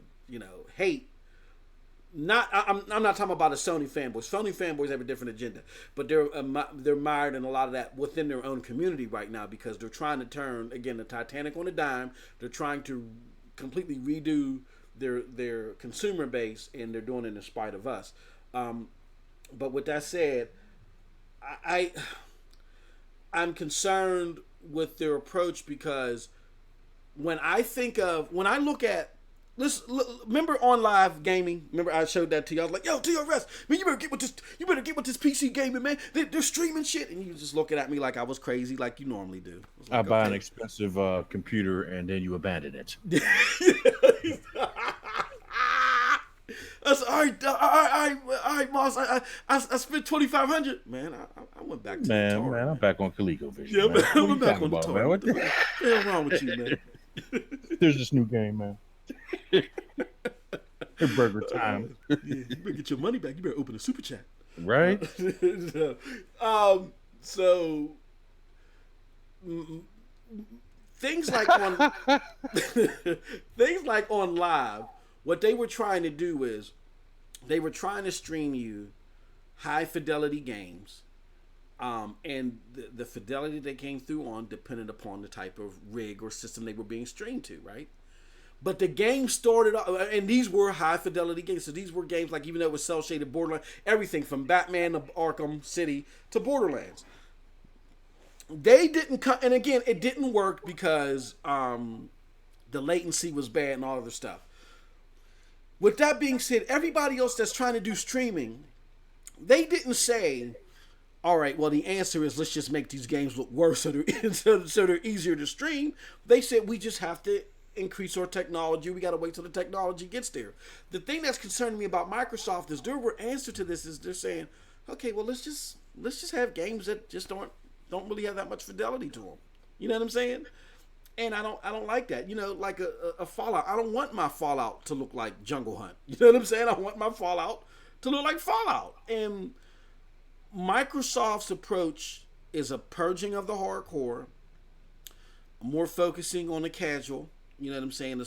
Speaker 1: hate. I'm not talking about the Sony fanboys. Sony fanboys have a different agenda, but they're mired in a lot of that within their own community right now because they're trying to turn again the Titanic on a dime. They're trying to completely redo their consumer base, and they're doing it in spite of us. But with that said, I'm concerned with their approach because when I look at remember on live gaming. Remember I showed that to you. I was like, "Yo, TRS, man, you better get with this PC gaming, man. They're streaming shit." And you just looking at me like I was crazy, like you normally do.
Speaker 2: I buy an expensive computer and then you abandon it.
Speaker 1: I said, all right, boss. I spent $2,500. Man, I went back to the Atari.
Speaker 2: Man, I'm back on ColecoVision.
Speaker 1: Yeah, man, I'm back on the
Speaker 2: Atari.
Speaker 1: Atari. What the hell wrong with you, man?
Speaker 2: There's this new game, man. Burger time.
Speaker 1: Yeah, you better get your money back. You better open a super chat.
Speaker 2: Right?
Speaker 1: So things like on live, what they were trying to do is they were trying to stream you high fidelity games, and the fidelity they came through on depended upon the type of rig or system they were being streamed to, right? But the game started off, and these were high fidelity games. So these were games like, even though it was cell shaded Borderlands, everything from Batman to Arkham City to Borderlands. They didn't cut, and again, it didn't work because the latency was bad and all other stuff. With that being said, everybody else that's trying to do streaming, they didn't say, all right, well, the answer is let's just make these games look worse so they're easier to stream. They said we just have to increase our technology. We got to wait till the technology gets there. The thing that's concerning me about Microsoft is their answer to this is they're saying, okay, well, let's just have games that just don't really have that much fidelity to them. You know what I'm saying? And I don't like that. Like a Fallout. I don't want my Fallout to look like Jungle Hunt. You know what I'm saying? I want my Fallout to look like Fallout. And Microsoft's approach is a purging of the hardcore, more focusing on the casual. You know what I'm saying?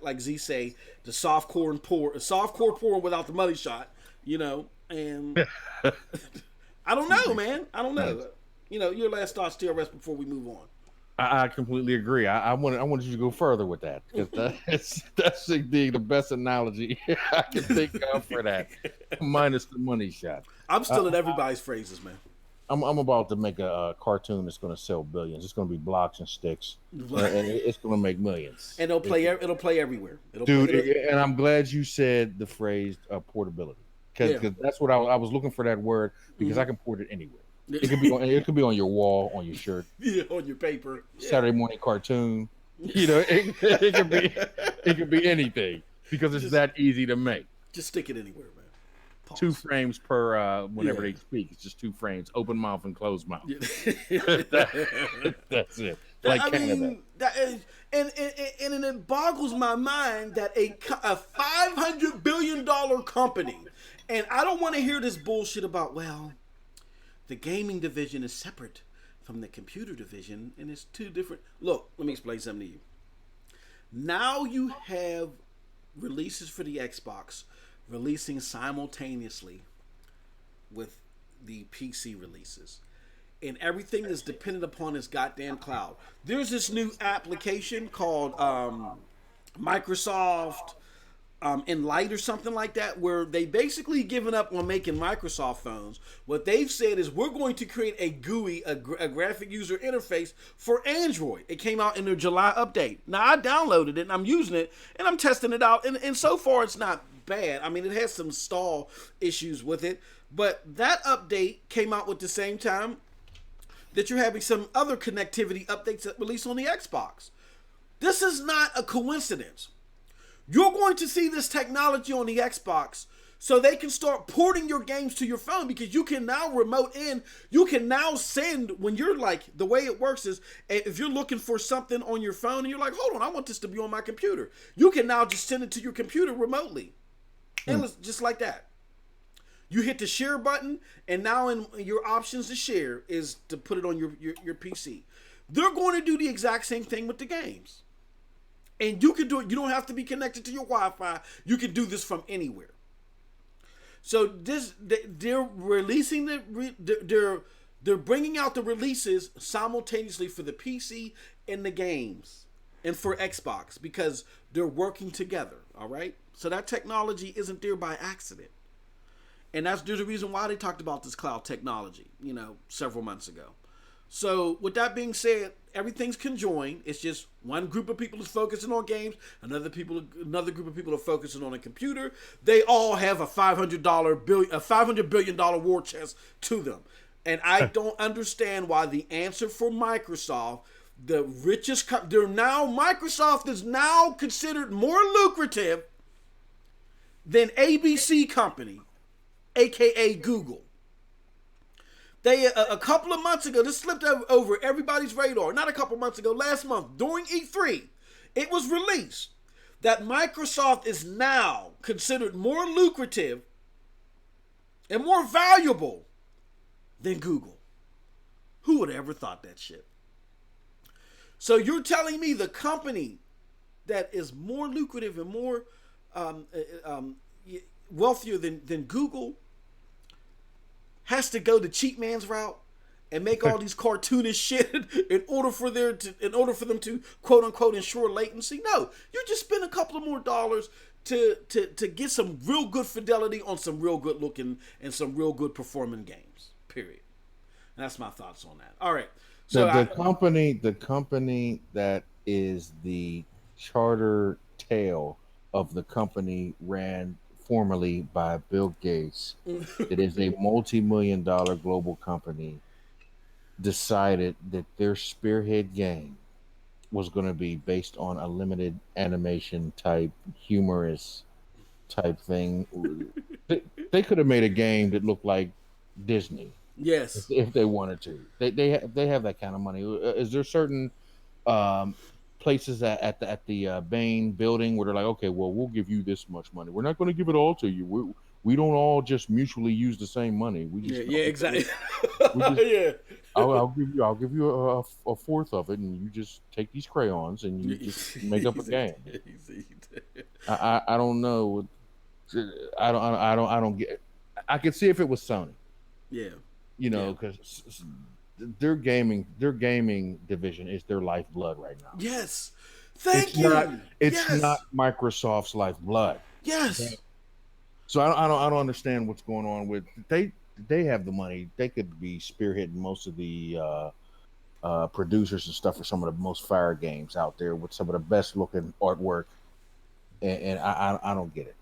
Speaker 1: Like Z say, the softcore porn without the money shot. And I don't know, man. I don't know. Your last thoughts, TRS, before we move on.
Speaker 2: I completely agree. I wanted you to go further with that because that's the best analogy I can think of for that, minus the money shot.
Speaker 1: I'm still in everybody's phrases, man.
Speaker 2: I'm about to make a cartoon that's going to sell billions. It's going to be blocks and sticks, and it's going to make millions.
Speaker 1: And it'll play everywhere.
Speaker 2: And I'm glad you said the phrase portability because that's what I was looking for, that word, because I can port it anywhere. It could be on your wall, on your shirt,
Speaker 1: on your paper,
Speaker 2: Saturday morning cartoon. It could be anything because it's that easy to make.
Speaker 1: Just stick it anywhere, man. Pause.
Speaker 2: 2 frames per whenever they speak. It's just 2 frames, open mouth and closed mouth. That's it. Like Canada.
Speaker 1: And it boggles my mind that a $500 billion company, and I don't want to hear this bullshit about, well, the gaming division is separate from the computer division, and it's 2 different. Look, let me explain something to you. Now you have releases for the Xbox releasing simultaneously with the PC releases. And everything is dependent upon this goddamn cloud. There's this new application called Microsoft Enlight or something like that, where they basically given up on making Microsoft phones. What they've said is we're going to create a GUI, a graphic user interface for Android. It came out in their July update. Now I downloaded it and I'm using it and I'm testing it out, and so far it's not bad. I mean, it has some stall issues with it, but that update came out with the same time that you're having some other connectivity updates that release on the Xbox. This is not a coincidence. You're going to see this technology on the Xbox So they can start porting your games to your phone because you can now remote in. You can now send when you're like, the way it works is if you're looking for something on your phone and you're like, hold on, I want this to be on my computer. You can now just send it to your computer remotely. And just like that. You hit the share button, and now in your options to share is to put it on your PC. They're going to do the exact same thing with the games. And you can do it. You don't have to be connected to your Wi-Fi. You can do this from anywhere. So they're releasing they're bringing out the releases simultaneously for the PC and the games and for Xbox because they're working together. All right. So that technology isn't there by accident, and there's a reason why they talked about this cloud technology, several months ago. So with that being said, everything's conjoined. It's just one group of people is focusing on games, another group of people are focusing on a computer. They all have a $500 billion war chest to them, and I don't understand why the answer for Microsoft, the richest, Microsoft is now considered more lucrative than ABC Company, aka Google. They a couple of months ago, this slipped over everybody's radar. Not a couple of months ago, last month during E3, it was released that Microsoft is now considered more lucrative and more valuable than Google. Who would have ever thought that shit? So you're telling me the company that is more lucrative and more wealthier than Google has to go the cheap man's route and make all these cartoonish shit in order for them to quote unquote ensure latency? No, you just spend a couple of more dollars to get some real good fidelity on some real good looking and some real good performing games. Period. And that's my thoughts on that. All right. So
Speaker 2: the company that is the charter tail of the company ran formerly by Bill Gates, it is a multi-million-dollar global company, decided that their spearhead game was going to be based on a limited animation type, humorous type thing. They could have made a game that looked like Disney.
Speaker 1: Yes,
Speaker 2: if they wanted to. They have that kind of money. Is there certain places at the Bain building where they're like, okay, well, we'll give you this much money. We're not going to give it all to you. We don't all just mutually use the same money. We just
Speaker 1: exactly.
Speaker 2: Yeah. I'll give you a fourth of it, and you just take these crayons and you just make up a game. I don't know. I don't get. I could see if it was Sony.
Speaker 1: Yeah.
Speaker 2: Because their gaming division is their lifeblood right now.
Speaker 1: Yes. Thank you.
Speaker 2: It's not Microsoft's lifeblood.
Speaker 1: Yes.
Speaker 2: Okay? So I don't understand what's going on with they have the money. They could be spearheading most of the producers and stuff for some of the most fire games out there with some of the best looking artwork. And I don't get it.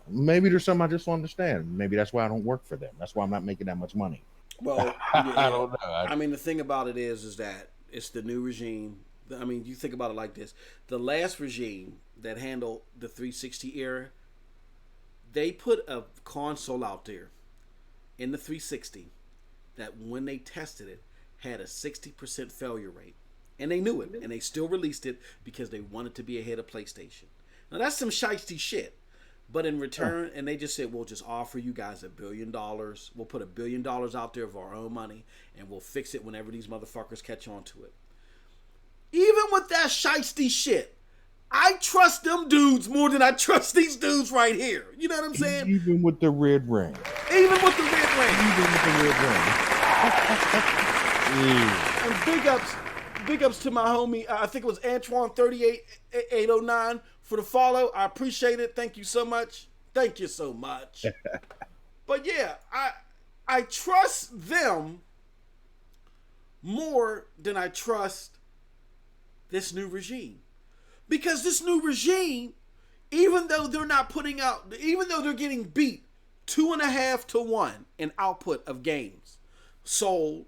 Speaker 2: Maybe there's something I just don't understand. Maybe that's why I don't work for them. That's why I'm not making that much money.
Speaker 1: Well,
Speaker 2: I don't know.
Speaker 1: I mean, the thing about it is that it's the new regime. I mean, you think about it like this: the last regime that handled the 360 era, they put a console out there in the 360 that, when they tested it, had a 60% failure rate, and they knew it, and they still released it because they wanted to be ahead of PlayStation. Now that's some shiesty shit. But in return, and they just said, we'll just offer you guys $1 billion. We'll put $1 billion out there of our own money, and we'll fix it whenever these motherfuckers catch on to it. Even with that shiesty shit, I trust them dudes more than I trust these dudes right here. You know what I'm saying?
Speaker 2: Even with the red ring.
Speaker 1: Even with the red ring. And big ups to my homie, I think it was Antoine 38809 for the follow. I appreciate it. Thank you so much. Thank you so much. But yeah, I trust them more than I trust this new regime. Because this new regime, even though they're not putting out, even though they're getting beat 2.5 to 1 in output of games sold,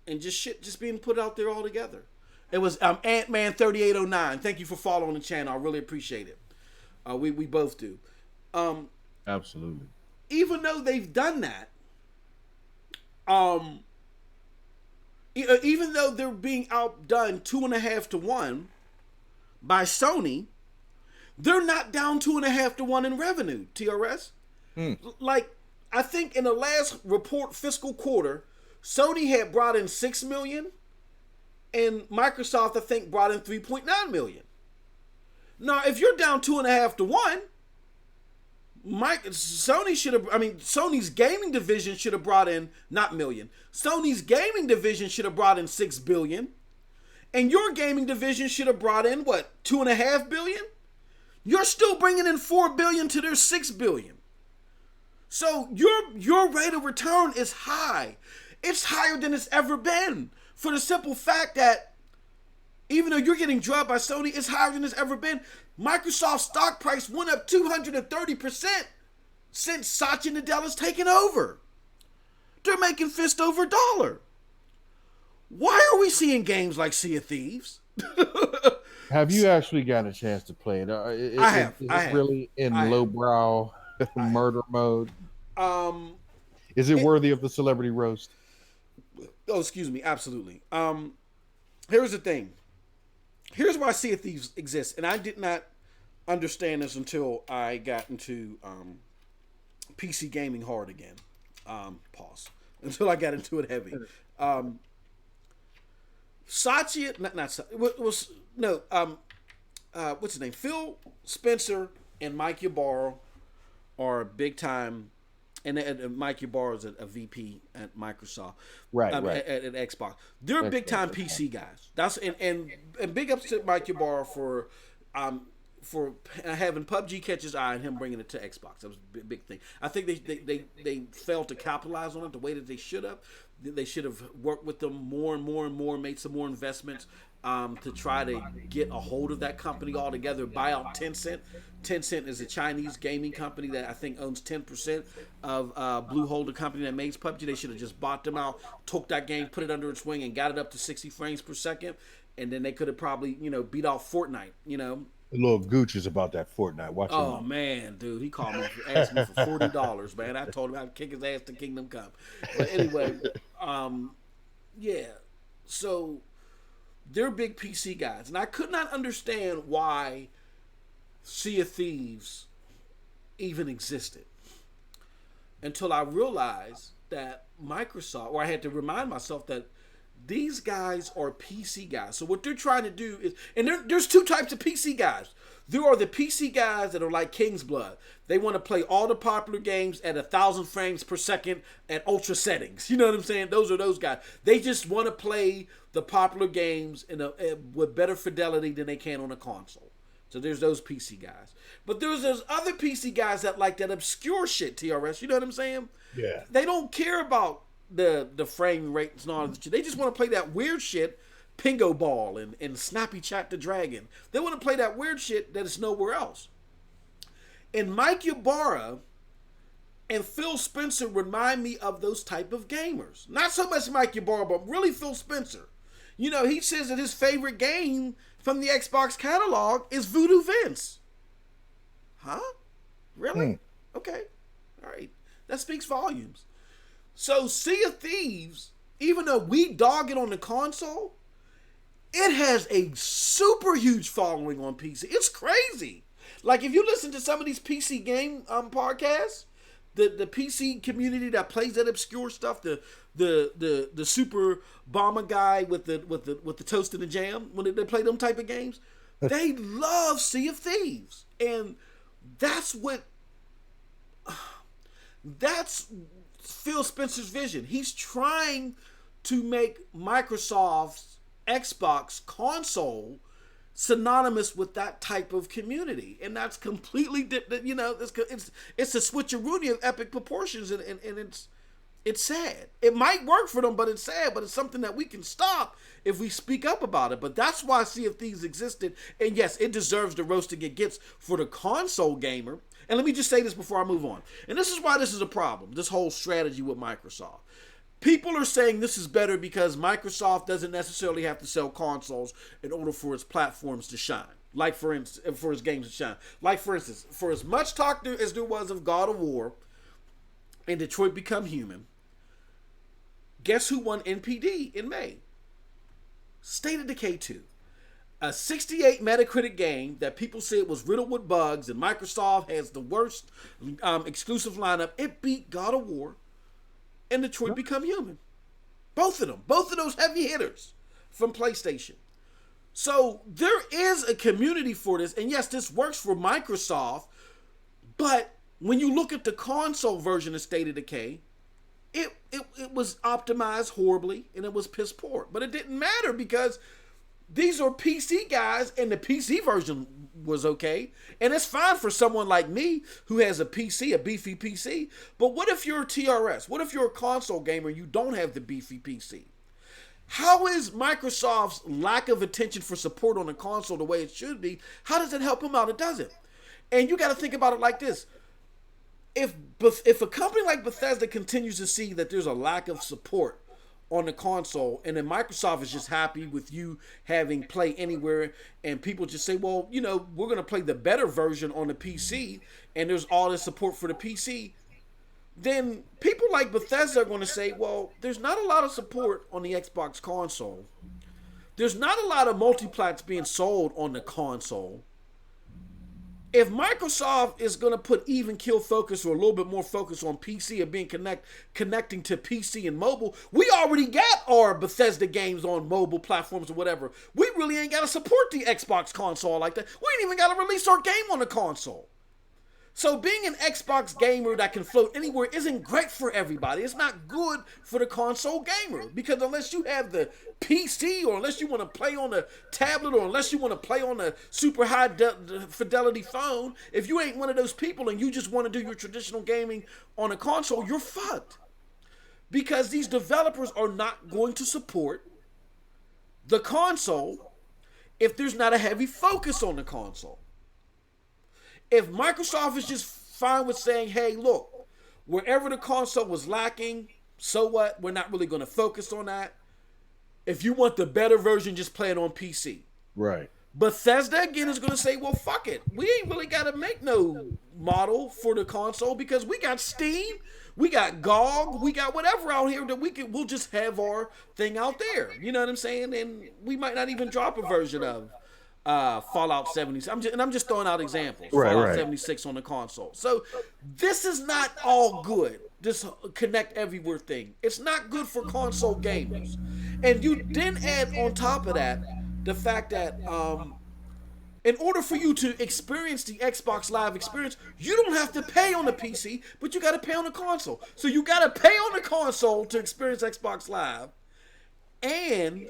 Speaker 1: and just being put out there all together. It was Ant-Man 3809. Thank you for following the channel. I really appreciate it. We both do.
Speaker 2: Absolutely.
Speaker 1: Even though they've done that, um, even though they're being outdone 2.5 to 1 by Sony, they're not down 2.5 to 1 in revenue. TRS, like I think in the last report fiscal quarter, Sony had brought in 6 million, and Microsoft I think brought in 3.9 million. Now, if you're down 2.5 to 1, Sony should have. I mean, Sony's gaming division should have brought in not million. Sony's gaming division should have brought in 6 billion, and your gaming division should have brought in what 2.5 billion. You're still bringing in 4 billion to their 6 billion. So your rate of return is high. It's higher than it's ever been for the simple fact that even though you're getting drugged by Sony, it's higher than it's ever been. Microsoft's stock price went up 230% since Satya Nadella's taken over. They're making fist over dollar. Why are we seeing games like Sea of Thieves?
Speaker 2: Have you actually got a chance to play it?
Speaker 1: I have.
Speaker 2: Is it really in lowbrow murder mode? Is it worthy of the celebrity roast?
Speaker 1: Oh, excuse me. Absolutely. Here's the thing. Here's why Sea of Thieves exists, and I did not understand this until I got into PC gaming hard again. Pause. Until I got into it heavy. Satya, what's his name? Phil Spencer and Mike Ybarra are big time, and Mike Ybarra is a VP at Microsoft,
Speaker 2: right.
Speaker 1: At Xbox. They're big time PC guys. That's and big ups to Mike Ybarra for having PUBG catch his eye and him bringing it to Xbox. That was a big thing. I think they failed to capitalize on it the way that they should have. They should have worked with them more and more, made some more investments to try to get a hold of that company altogether, buy out Tencent. Tencent is a Chinese gaming company that I think owns 10% of Bluehole, the company that makes PUBG. They should have just bought them out, took that game, put it under its wing, and got it up to 60 frames per second. And then they could have probably, beat out Fortnite,
Speaker 2: A little Gooch is about that Fortnite. Watch
Speaker 1: Oh man, dude, he called me, asked me for $40, man. I told him I'd kick his ass to Kingdom Come. But anyway, yeah. So they're big PC guys, and I could not understand why Sea of Thieves even existed until I realized that Microsoft, or I had to remind myself that these guys are PC guys. So what they're trying to do is, and there's two types of PC guys. There are the PC guys that are like King's Blood. They want to play all the popular games at 1,000 frames per second at ultra settings. You know what I'm saying? Those are those guys. They just want to play the popular games with better fidelity than they can on a console. So there's those PC guys. But there's those other PC guys that like that obscure shit, TRS. You know what I'm saying?
Speaker 2: Yeah.
Speaker 1: They don't care about the frame rates and all that shit. They just want to play that weird shit, Pingo Ball and Snappy Chat the Dragon. They want to play that weird shit that is nowhere else. And Mike Ybarra and Phil Spencer remind me of those type of gamers. Not so much Mike Ybarra, but really Phil Spencer. He says that his favorite game from the Xbox catalog is Voodoo Vince. Huh? Really? Okay. All right. That speaks volumes. So Sea of Thieves, even though we dog it on the console, it has a super huge following on PC. It's crazy. Like if you listen to some of these PC game podcasts, the PC community that plays that obscure stuff, the super bomber guy with the toast and the jam, when they play them type of games, they love Sea of Thieves, and that's Phil Spencer's vision. He's trying to make Microsoft's Xbox console synonymous with that type of community, and that's completely it's a switcheroo of epic proportions, and it's sad. It might work for them, but it's sad. But it's something that we can stop if we speak up about it. But that's why Sea of Thieves existed, and yes, it deserves the roasting it gets for the console gamer. And let me just say this before I move on. And this is why this is a problem, this whole strategy with Microsoft. People are saying this is better because Microsoft doesn't necessarily have to sell consoles in order for its platforms to shine. Like for instance, for his games to shine. Like for instance, for as much talk as there was of God of War and Detroit Become Human, guess who won NPD in May? State of Decay 2. A 68 Metacritic game that people said was riddled with bugs, and Microsoft has the worst exclusive lineup. It beat God of War and Detroit Become Human. Both of them. Both of those heavy hitters from PlayStation. So there is a community for this, and yes, this works for Microsoft, but when you look at the console version of State of Decay, it was optimized horribly, and it was piss poor. But it didn't matter because these are PC guys, and the PC version was okay. And it's fine for someone like me who has a PC, a beefy PC. But what if you're a TRS? What if you're a console gamer and you don't have the beefy PC? How is Microsoft's lack of attention for support on the console the way it should be? How does it help them out? It doesn't. And you got to think about it like this. If a company like Bethesda continues to see that there's a lack of support on the console, and then Microsoft is just happy with you having Play Anywhere, and people just say, well, you know, we're going to play the better version on the PC, and there's all this support for the PC, then people like Bethesda are going to say, well, there's not a lot of support on the Xbox console. There's not a lot of multiplats being sold on the console. If Microsoft is going to put even kill focus or a little bit more focus on PC and being connecting to PC and mobile, we already got our Bethesda games on mobile platforms or whatever. We really ain't got to support the Xbox console like that. We ain't even got to release our game on the console. So being an Xbox gamer that can float anywhere isn't great for everybody. It's not good for the console gamer, because unless you have the PC, or unless you want to play on a tablet, or unless you want to play on a super high fidelity phone, if you ain't one of those people and you just want to do your traditional gaming on a console, you're fucked. Because these developers are not going to support the console if there's not a heavy focus on the console. If Microsoft is just fine with saying, hey, look, wherever the console was lacking, so what? We're not really going to focus on that. If you want the better version, just play it on PC.
Speaker 2: Right.
Speaker 1: Bethesda, again, is going to say, well, fuck it. We ain't really got to make no model for the console because we got Steam, we got GOG, we got whatever out here that we'll just have our thing out there. You know what I'm saying? And we might not even drop a version of Fallout 76. I'm just throwing out examples. Fallout 76 on the console. So this is not all good. This connect everywhere thing. It's not good for console gamers. And you then add on top of that the fact that in order for you to experience the Xbox Live experience, you don't have to pay on the PC, but you got to pay on the console. So you got to pay on the console to experience Xbox Live, and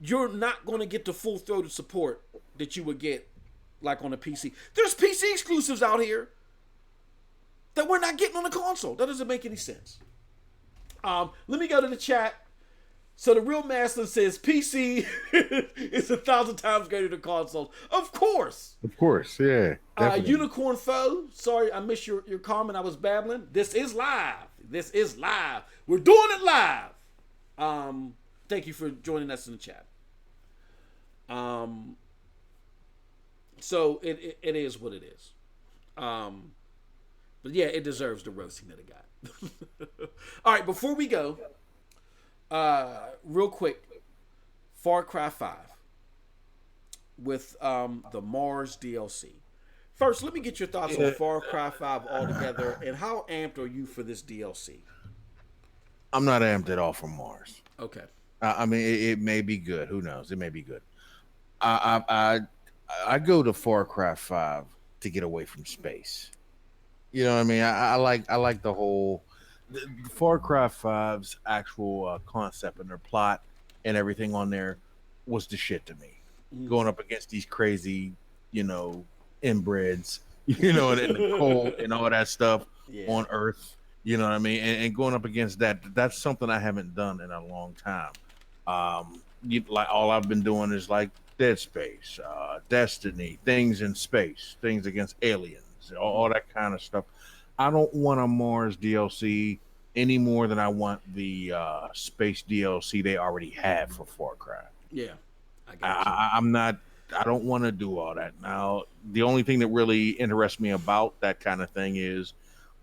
Speaker 1: you're not going to get the full-throated support that you would get like on a PC. There's PC exclusives out here that we're not getting on the console. That doesn't make any sense. Let me go to the chat. So the real Master says PC is 1,000 times greater than consoles. Of course.
Speaker 2: Of course, yeah.
Speaker 1: Unicorn Foe, sorry, I missed your comment. I was babbling. This is live. This is live. We're doing it live. Thank you for joining us in the chat. So it is what it is. But yeah, it deserves the roasting that it got. All right, before we go, real quick, Far Cry 5 with the Mars DLC. First, let me get your thoughts on Far Cry 5 altogether, and how amped are you for this DLC?
Speaker 2: I'm not amped at all for Mars.
Speaker 1: Okay.
Speaker 2: I mean, it may be good. Who knows? It may be good. I go to Far Cry 5 to get away from space. You know what I mean? I like the whole Far Cry 5's actual concept and their plot and everything on there was the shit to me. Going up against these crazy, inbreds, in the cold and all that stuff on Earth. You know what I mean? And going up against that's something I haven't done in a long time. Like all I've been doing is like Dead Space, Destiny, things in space, things against aliens, all that kind of stuff. I don't want a Mars DLC any more than I want the space DLC they already have for Far Cry.
Speaker 1: Yeah,
Speaker 2: I'm not I don't want to do all that. Now, the only thing that really interests me about that kind of thing is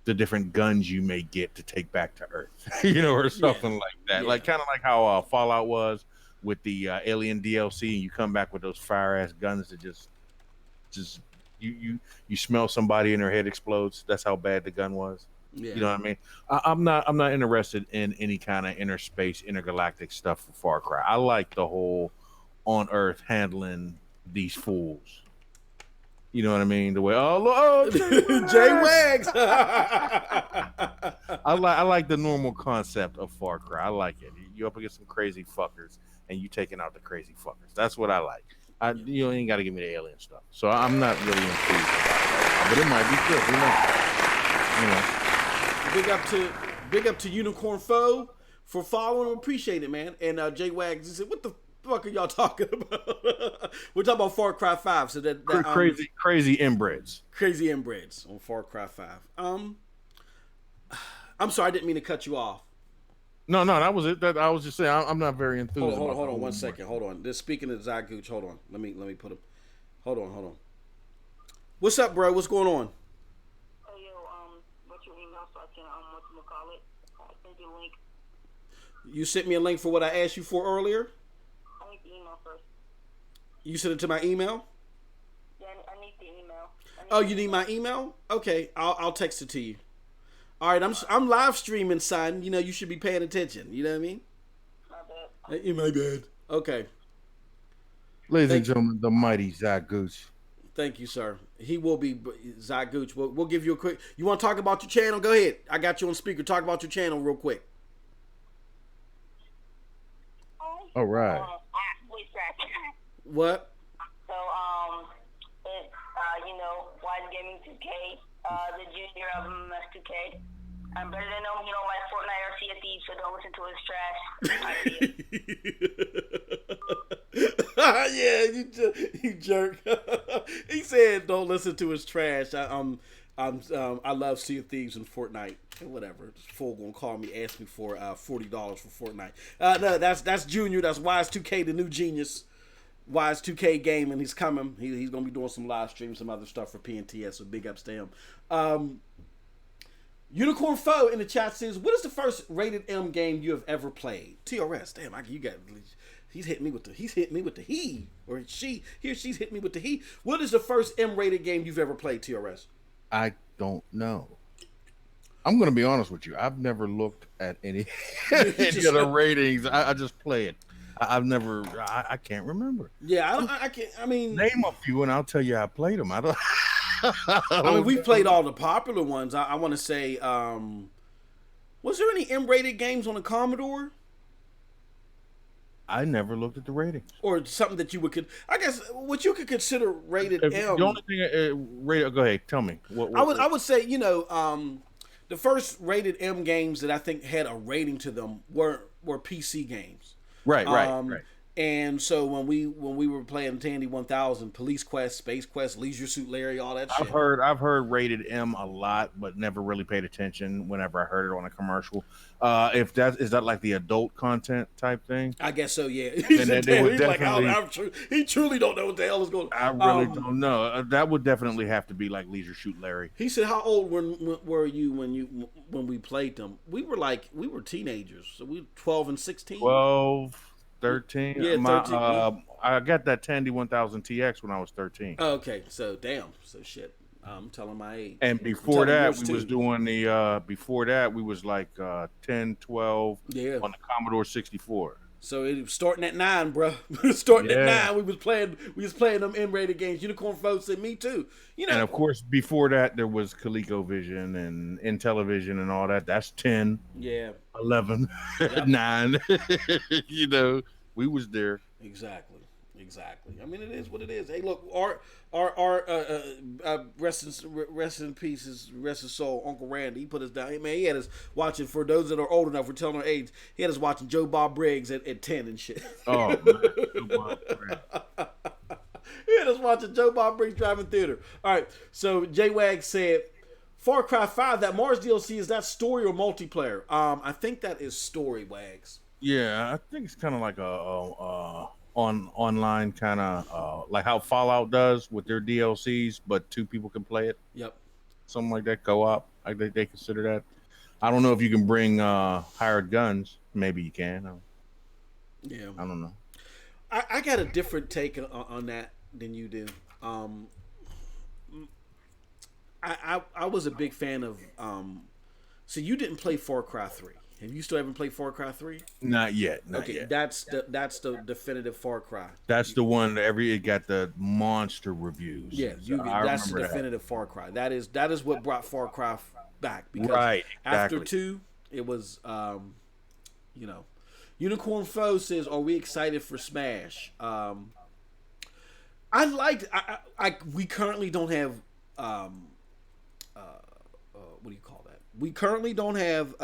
Speaker 2: the different guns you may get to take back to Earth, or something like that.
Speaker 1: Yeah.
Speaker 2: Like kind of like how Fallout was with the Alien DLC, and you come back with those fire ass guns that just you smell somebody and their head explodes. That's how bad the gun was.
Speaker 1: Yeah.
Speaker 2: You know what I mean? I'm not interested in any kind of inner space, intergalactic stuff for Far Cry. I like the whole on Earth handling these fools. You know what I mean? The way
Speaker 1: Jay Wags.
Speaker 2: I like the normal concept of Far Cry. I like it. You up against some crazy fuckers and you taking out the crazy fuckers. That's what I like. You ain't got to give me the alien stuff. So I'm not really enthused about it, but it might be good. Who knows?
Speaker 1: Big up to Unicorn Foe for following. Appreciate it, man. And Jay Wags said, "What the fuck are y'all talking about?" We're talking about Far Cry 5. So that
Speaker 2: crazy inbreds.
Speaker 1: Crazy inbreds on Far Cry 5. I'm sorry, I didn't mean to cut you off.
Speaker 2: No, that was it. That I was just saying, I'm not very enthused.
Speaker 1: Hold on, 1 second. Hold on. This speaking of Zygoot, hold on. Let me put him. Hold on. What's up, bro? What's going on?
Speaker 4: Hey, yo, what's your email so I can call it? I sent you a link.
Speaker 1: You sent me a link for what I asked you for earlier.
Speaker 4: I need the email first.
Speaker 1: You sent it to my email.
Speaker 4: Yeah, I need the email.
Speaker 1: Oh, you need my email? Okay, I'll text it to you. All right, I'm live streaming, son. You should be paying attention. You know what I mean?
Speaker 4: My bad.
Speaker 1: My bad. Okay.
Speaker 2: Ladies and gentlemen, the mighty Zygoot.
Speaker 1: Thank you, sir. He will be Zygoot. We'll give you a quick. You want to talk about your channel? Go ahead. I got you on speaker. Talk about your channel real quick.
Speaker 2: All right.
Speaker 1: What?
Speaker 4: So, it's, Wise Gaming 2K, the junior of MS2K. I'm better than him. He don't like Fortnite or Sea of Thieves, so don't listen to his trash.
Speaker 1: Yeah, you jerk. He said, "Don't listen to his trash." I love Sea of Thieves and Fortnite and whatever. This fool gonna call me, ask me for $40 for Fortnite. No, that's Junior. That's Wise 2K, the new genius. Wise 2K Gaming. He's coming. He's gonna be doing some live streams, some other stuff for PNTS. So big ups to him. Unicorn Foe in the chat says, "What is the first rated M game you have ever played?" TRS. Damn, you got. He's hitting me with the he or she. He or she's hitting me with the he. What is the first M rated game you've ever played, TRS?
Speaker 2: I don't know. I'm going to be honest with you. I've never looked at any of the ratings. I just play it. I've never. I can't remember.
Speaker 1: Yeah, I can't. I mean,
Speaker 2: name a few and I'll tell you I played them. I don't.
Speaker 1: I mean, we've played all the popular ones. I want to say, was there any M-rated games on the Commodore?
Speaker 2: I never looked at the ratings.
Speaker 1: Or something that you would, I guess, what you could consider rated M.
Speaker 2: The only thing, rated. Go ahead, tell me.
Speaker 1: I would say, the first rated M games that I think had a rating to them were PC games.
Speaker 2: Right.
Speaker 1: And so when we were playing Tandy 1000, Police Quest, Space Quest, Leisure Suit Larry, all that shit.
Speaker 2: I've heard rated M a lot, but never really paid attention whenever I heard it on a commercial. Is that like the adult content type thing?
Speaker 1: I guess so, yeah. He truly don't know what the hell is going on.
Speaker 2: I really don't know. That would definitely have to be like Leisure Suit Larry.
Speaker 1: He said, "How old were you when we played them?" We were teenagers, so we were 12 and 16.
Speaker 2: 12. 13.
Speaker 1: Yeah, 13.
Speaker 2: I got that Tandy 1000 TX when I was 13.
Speaker 1: Oh, okay, so damn, so shit. I'm telling my age.
Speaker 2: And before that, we was doing the. Before that, we was like 10, 12.
Speaker 1: Yeah.
Speaker 2: On the Commodore 64.
Speaker 1: So it was starting at 9, bro. Starting at 9, we was playing them M-rated games. Unicorn Folks said, "Me too."
Speaker 2: And of course, before that, there was ColecoVision and Intellivision and all that. That's 10.
Speaker 1: Yeah.
Speaker 2: 11, 9. We was there.
Speaker 1: Exactly. I mean, it is what it is. Hey, look, our rest in peace, rest his soul, Uncle Randy. He put us down. Hey, man, he had us watching. For those that are old enough, we're telling our age. He had us watching Joe Bob Briggs at 10 and shit.
Speaker 2: Oh, man. Joe Bob Briggs.
Speaker 1: He had us watching Joe Bob Briggs driving theater. All right. So J Wag said, Far Cry 5, that Mars DLC, is that story or multiplayer? I think that is story, Wags.
Speaker 2: Yeah, I think it's kind of like a online kind of like how Fallout does with their DLCs, but two people can play it.
Speaker 1: Yep.
Speaker 2: Something like that, co-op. I think they consider that. I don't know if you can bring hired guns. Maybe you can.
Speaker 1: Yeah.
Speaker 2: I don't know.
Speaker 1: I got a different take on that than you do. I was a big fan of. So you didn't play Far Cry 3. Have you still haven't played Far Cry 3?
Speaker 2: Not yet. Not
Speaker 1: Okay,
Speaker 2: yet.
Speaker 1: that's the definitive Far Cry.
Speaker 2: That's the one that it got the monster reviews.
Speaker 1: Yeah, that's the definitive Far Cry. That is what brought Far Cry back. Because
Speaker 2: right. Exactly.
Speaker 1: after 2, it was Unicorn Foe says, "Are we excited for Smash?" We currently don't have what do you call that? We currently don't have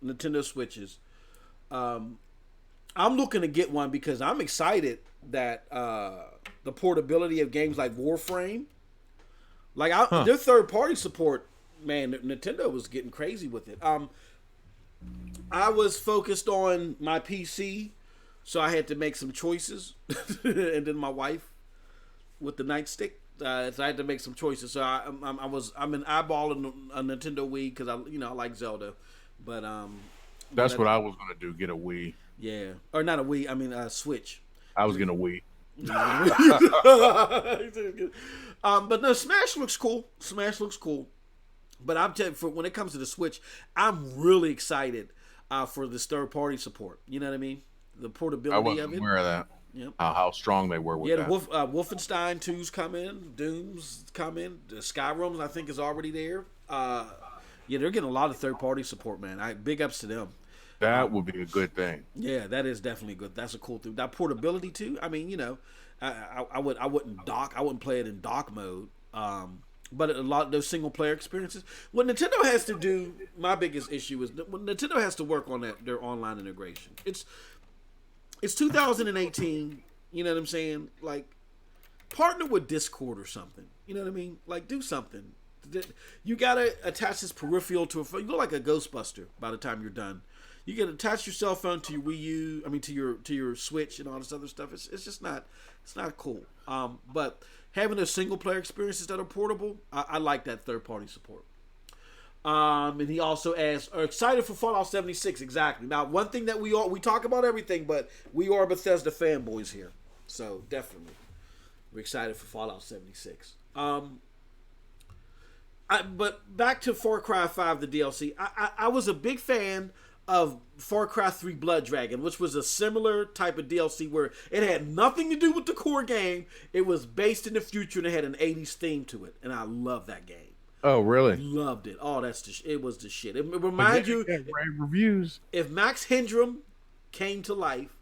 Speaker 1: Nintendo Switches. I'm looking to get one because I'm excited that the portability of games like Warframe, their third party support, man, Nintendo was getting crazy with it. I was focused on my PC, so I had to make some choices, and then my wife with the nightstick. So I had to make some choices. So I'm eyeballing a Nintendo Wii because I like Zelda, but
Speaker 2: that's what I was gonna do. Get a Wii.
Speaker 1: Yeah, or not a Wii. I mean a Switch.
Speaker 2: I was gonna Wii.
Speaker 1: But no, Smash looks cool. Smash looks cool. But I'm telling you, when it comes to the Switch, I'm really excited for this third party support. You know what I mean? The portability
Speaker 2: I wasn't
Speaker 1: of it.
Speaker 2: aware of that.
Speaker 1: Yep.
Speaker 2: How strong they were with that.
Speaker 1: Yeah, Wolfenstein 2's come in, Doom's come in, the Skyrim's I think is already there. They're getting a lot of third party support, man. Big ups to them.
Speaker 2: That would be a good thing.
Speaker 1: Yeah, that is definitely good. That's a cool thing. That portability too. I mean, I wouldn't dock. I wouldn't play it in dock mode. But a lot of those single player experiences. What Nintendo has to do, my biggest issue is Nintendo has to work on their online integration. It's 2018. You know what I'm saying? Like, partner with Discord or something. You know what I mean? Like, do something. You gotta attach this peripheral to a phone. You look like a Ghostbuster by the time you're done. You can attach your cell phone to your Wii U. I mean, to your Switch and all this other stuff. It's just not. It's not cool. But having those single player experiences that are portable, I like that third party support. And he also asked, "Are excited for Fallout 76?" Exactly. Now, one thing that we talk about everything, but we are Bethesda fanboys here, so definitely we're excited for Fallout 76. But back to Far Cry 5, the DLC. I was a big fan of Far Cry 3 Blood Dragon, which was a similar type of DLC where it had nothing to do with the core game. It was based in the future and it had an 80s theme to it, and I love that game.
Speaker 2: Oh, really?
Speaker 1: Loved it. Oh, it was the shit. It reminds you,
Speaker 2: reviews.
Speaker 1: If Max Headroom came to life,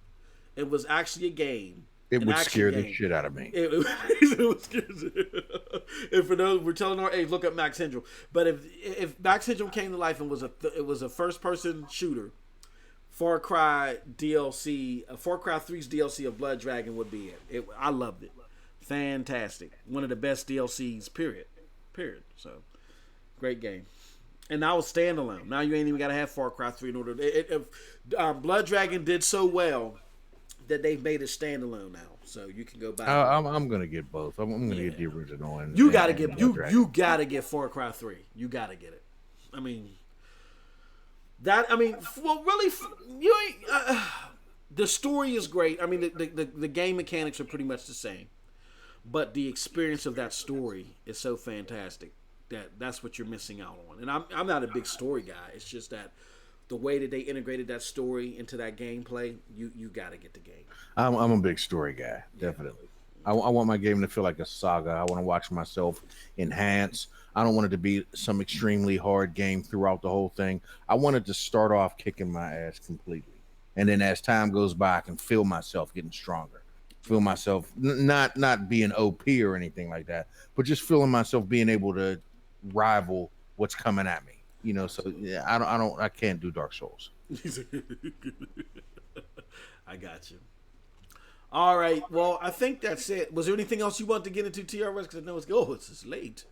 Speaker 1: it was actually a game.
Speaker 2: It would scare the shit out of me.
Speaker 1: It would scare. And for those, we're telling our, hey, look up Max Headroom. But if Max Headroom came to life and it was a first person shooter, Far Cry 3's DLC of Blood Dragon would be it. I loved it. Fantastic. One of the best DLCs. Period. So, great game. And now it's standalone. Now you ain't even got to have Far Cry 3 in order. Blood Dragon did so well that they've made it standalone now, so you can go back.
Speaker 2: I'm gonna get both. I'm gonna get the original. And
Speaker 1: you gotta get you gotta get Far Cry 3. You gotta get it. I mean, really, you ain't. The story is great. I mean, the game mechanics are pretty much the same, but the experience of that story is so fantastic that's what you're missing out on. And I'm not a big story guy. It's just that the way that they integrated that story into that gameplay, you got to get the game.
Speaker 2: I'm a big story guy, definitely. I want my game to feel like a saga. I want to watch myself enhance. I don't want it to be some extremely hard game throughout the whole thing. I want it to start off kicking my ass completely. And then as time goes by, I can feel myself getting stronger. Feel myself not being OP or anything like that, but just feeling myself being able to rival what's coming at me. You know, so yeah, I can't do Dark Souls.
Speaker 1: I got you. All right. Well, I think that's it. Was there anything else you want to get into, TRS? Because I know it's late.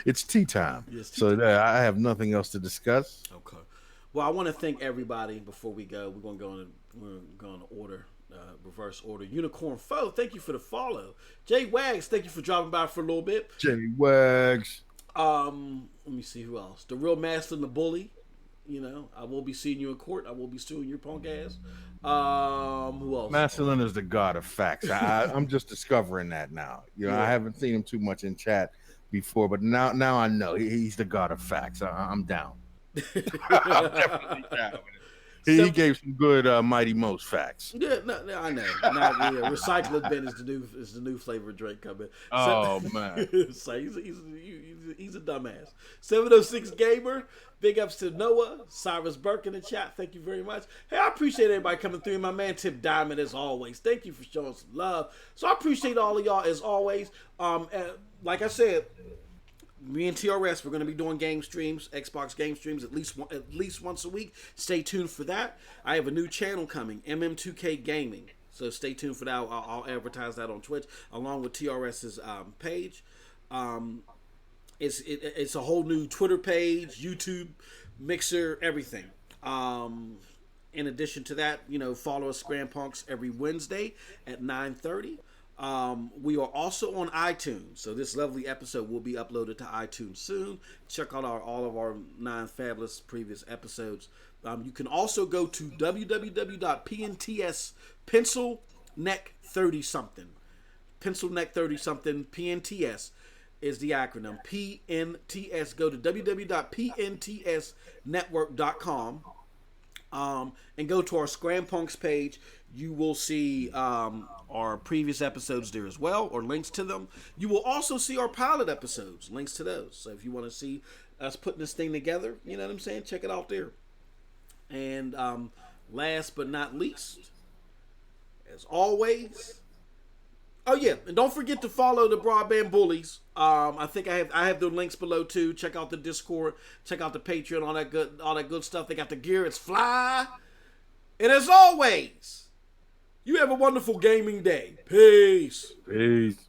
Speaker 2: It's tea time.
Speaker 1: Yes,
Speaker 2: so I have nothing else to discuss.
Speaker 1: Okay. Well, I want to thank everybody before we go. We're going to go in order. reverse order. Unicorn Foe, thank you for the follow. Jay Wags, thank you for dropping by for a little bit.
Speaker 2: Jay Wags.
Speaker 1: Let me see who else. The Real Master and the Bully. You know, I will be seeing you in court. I will be suing your punk ass. Who else?
Speaker 2: Masterlin is the god of facts. I'm just discovering that now. You know,
Speaker 1: Yeah.
Speaker 2: I haven't seen him too much in chat before, but now I know he's the god of facts. I'm down. I'm definitely down with it. He gave some good Mighty Most facts.
Speaker 1: Yeah, no, I know. Recycling bin is the new flavor drink coming.
Speaker 2: Oh man,
Speaker 1: so he's a dumbass. 706 Gamer, big ups to Noah, Cyrus Burke in the chat. Thank you very much. Hey, I appreciate everybody coming through. My man Tip Diamond, as always. Thank you for showing some love. So I appreciate all of y'all as always. Like I said, me and TRS, we're going to be doing game streams, Xbox game streams at least once a week. Stay tuned for that. I have a new channel coming, MM2K Gaming. So stay tuned for that. I'll advertise that on Twitch along with TRS's page. It's a whole new Twitter page, YouTube, Mixer, everything. In addition to that, you know, follow us ScramPunks every Wednesday at 9:30. We are also on iTunes, so this lovely episode will be uploaded to iTunes soon. Check out all of our 9 fabulous previous episodes. You can also go to www.pnts pencil neck 30 something. Pencil neck 30 something. PNTS is the acronym. PNTS. Go to www.pntsnetwork.com. And go to our ScramPunks page. You will see our previous episodes there as well, or links to them. You will also see our pilot episodes, links to those. So if you want to see us putting this thing together, you know what I'm saying, check it out there. And last but not least, as always, oh yeah, and don't forget to follow the Broadband Bullies. I think I have their links below too. Check out the Discord, check out the Patreon, all that good stuff. They got the gear, it's fly. And as always, you have a wonderful gaming day. Peace.
Speaker 2: peace.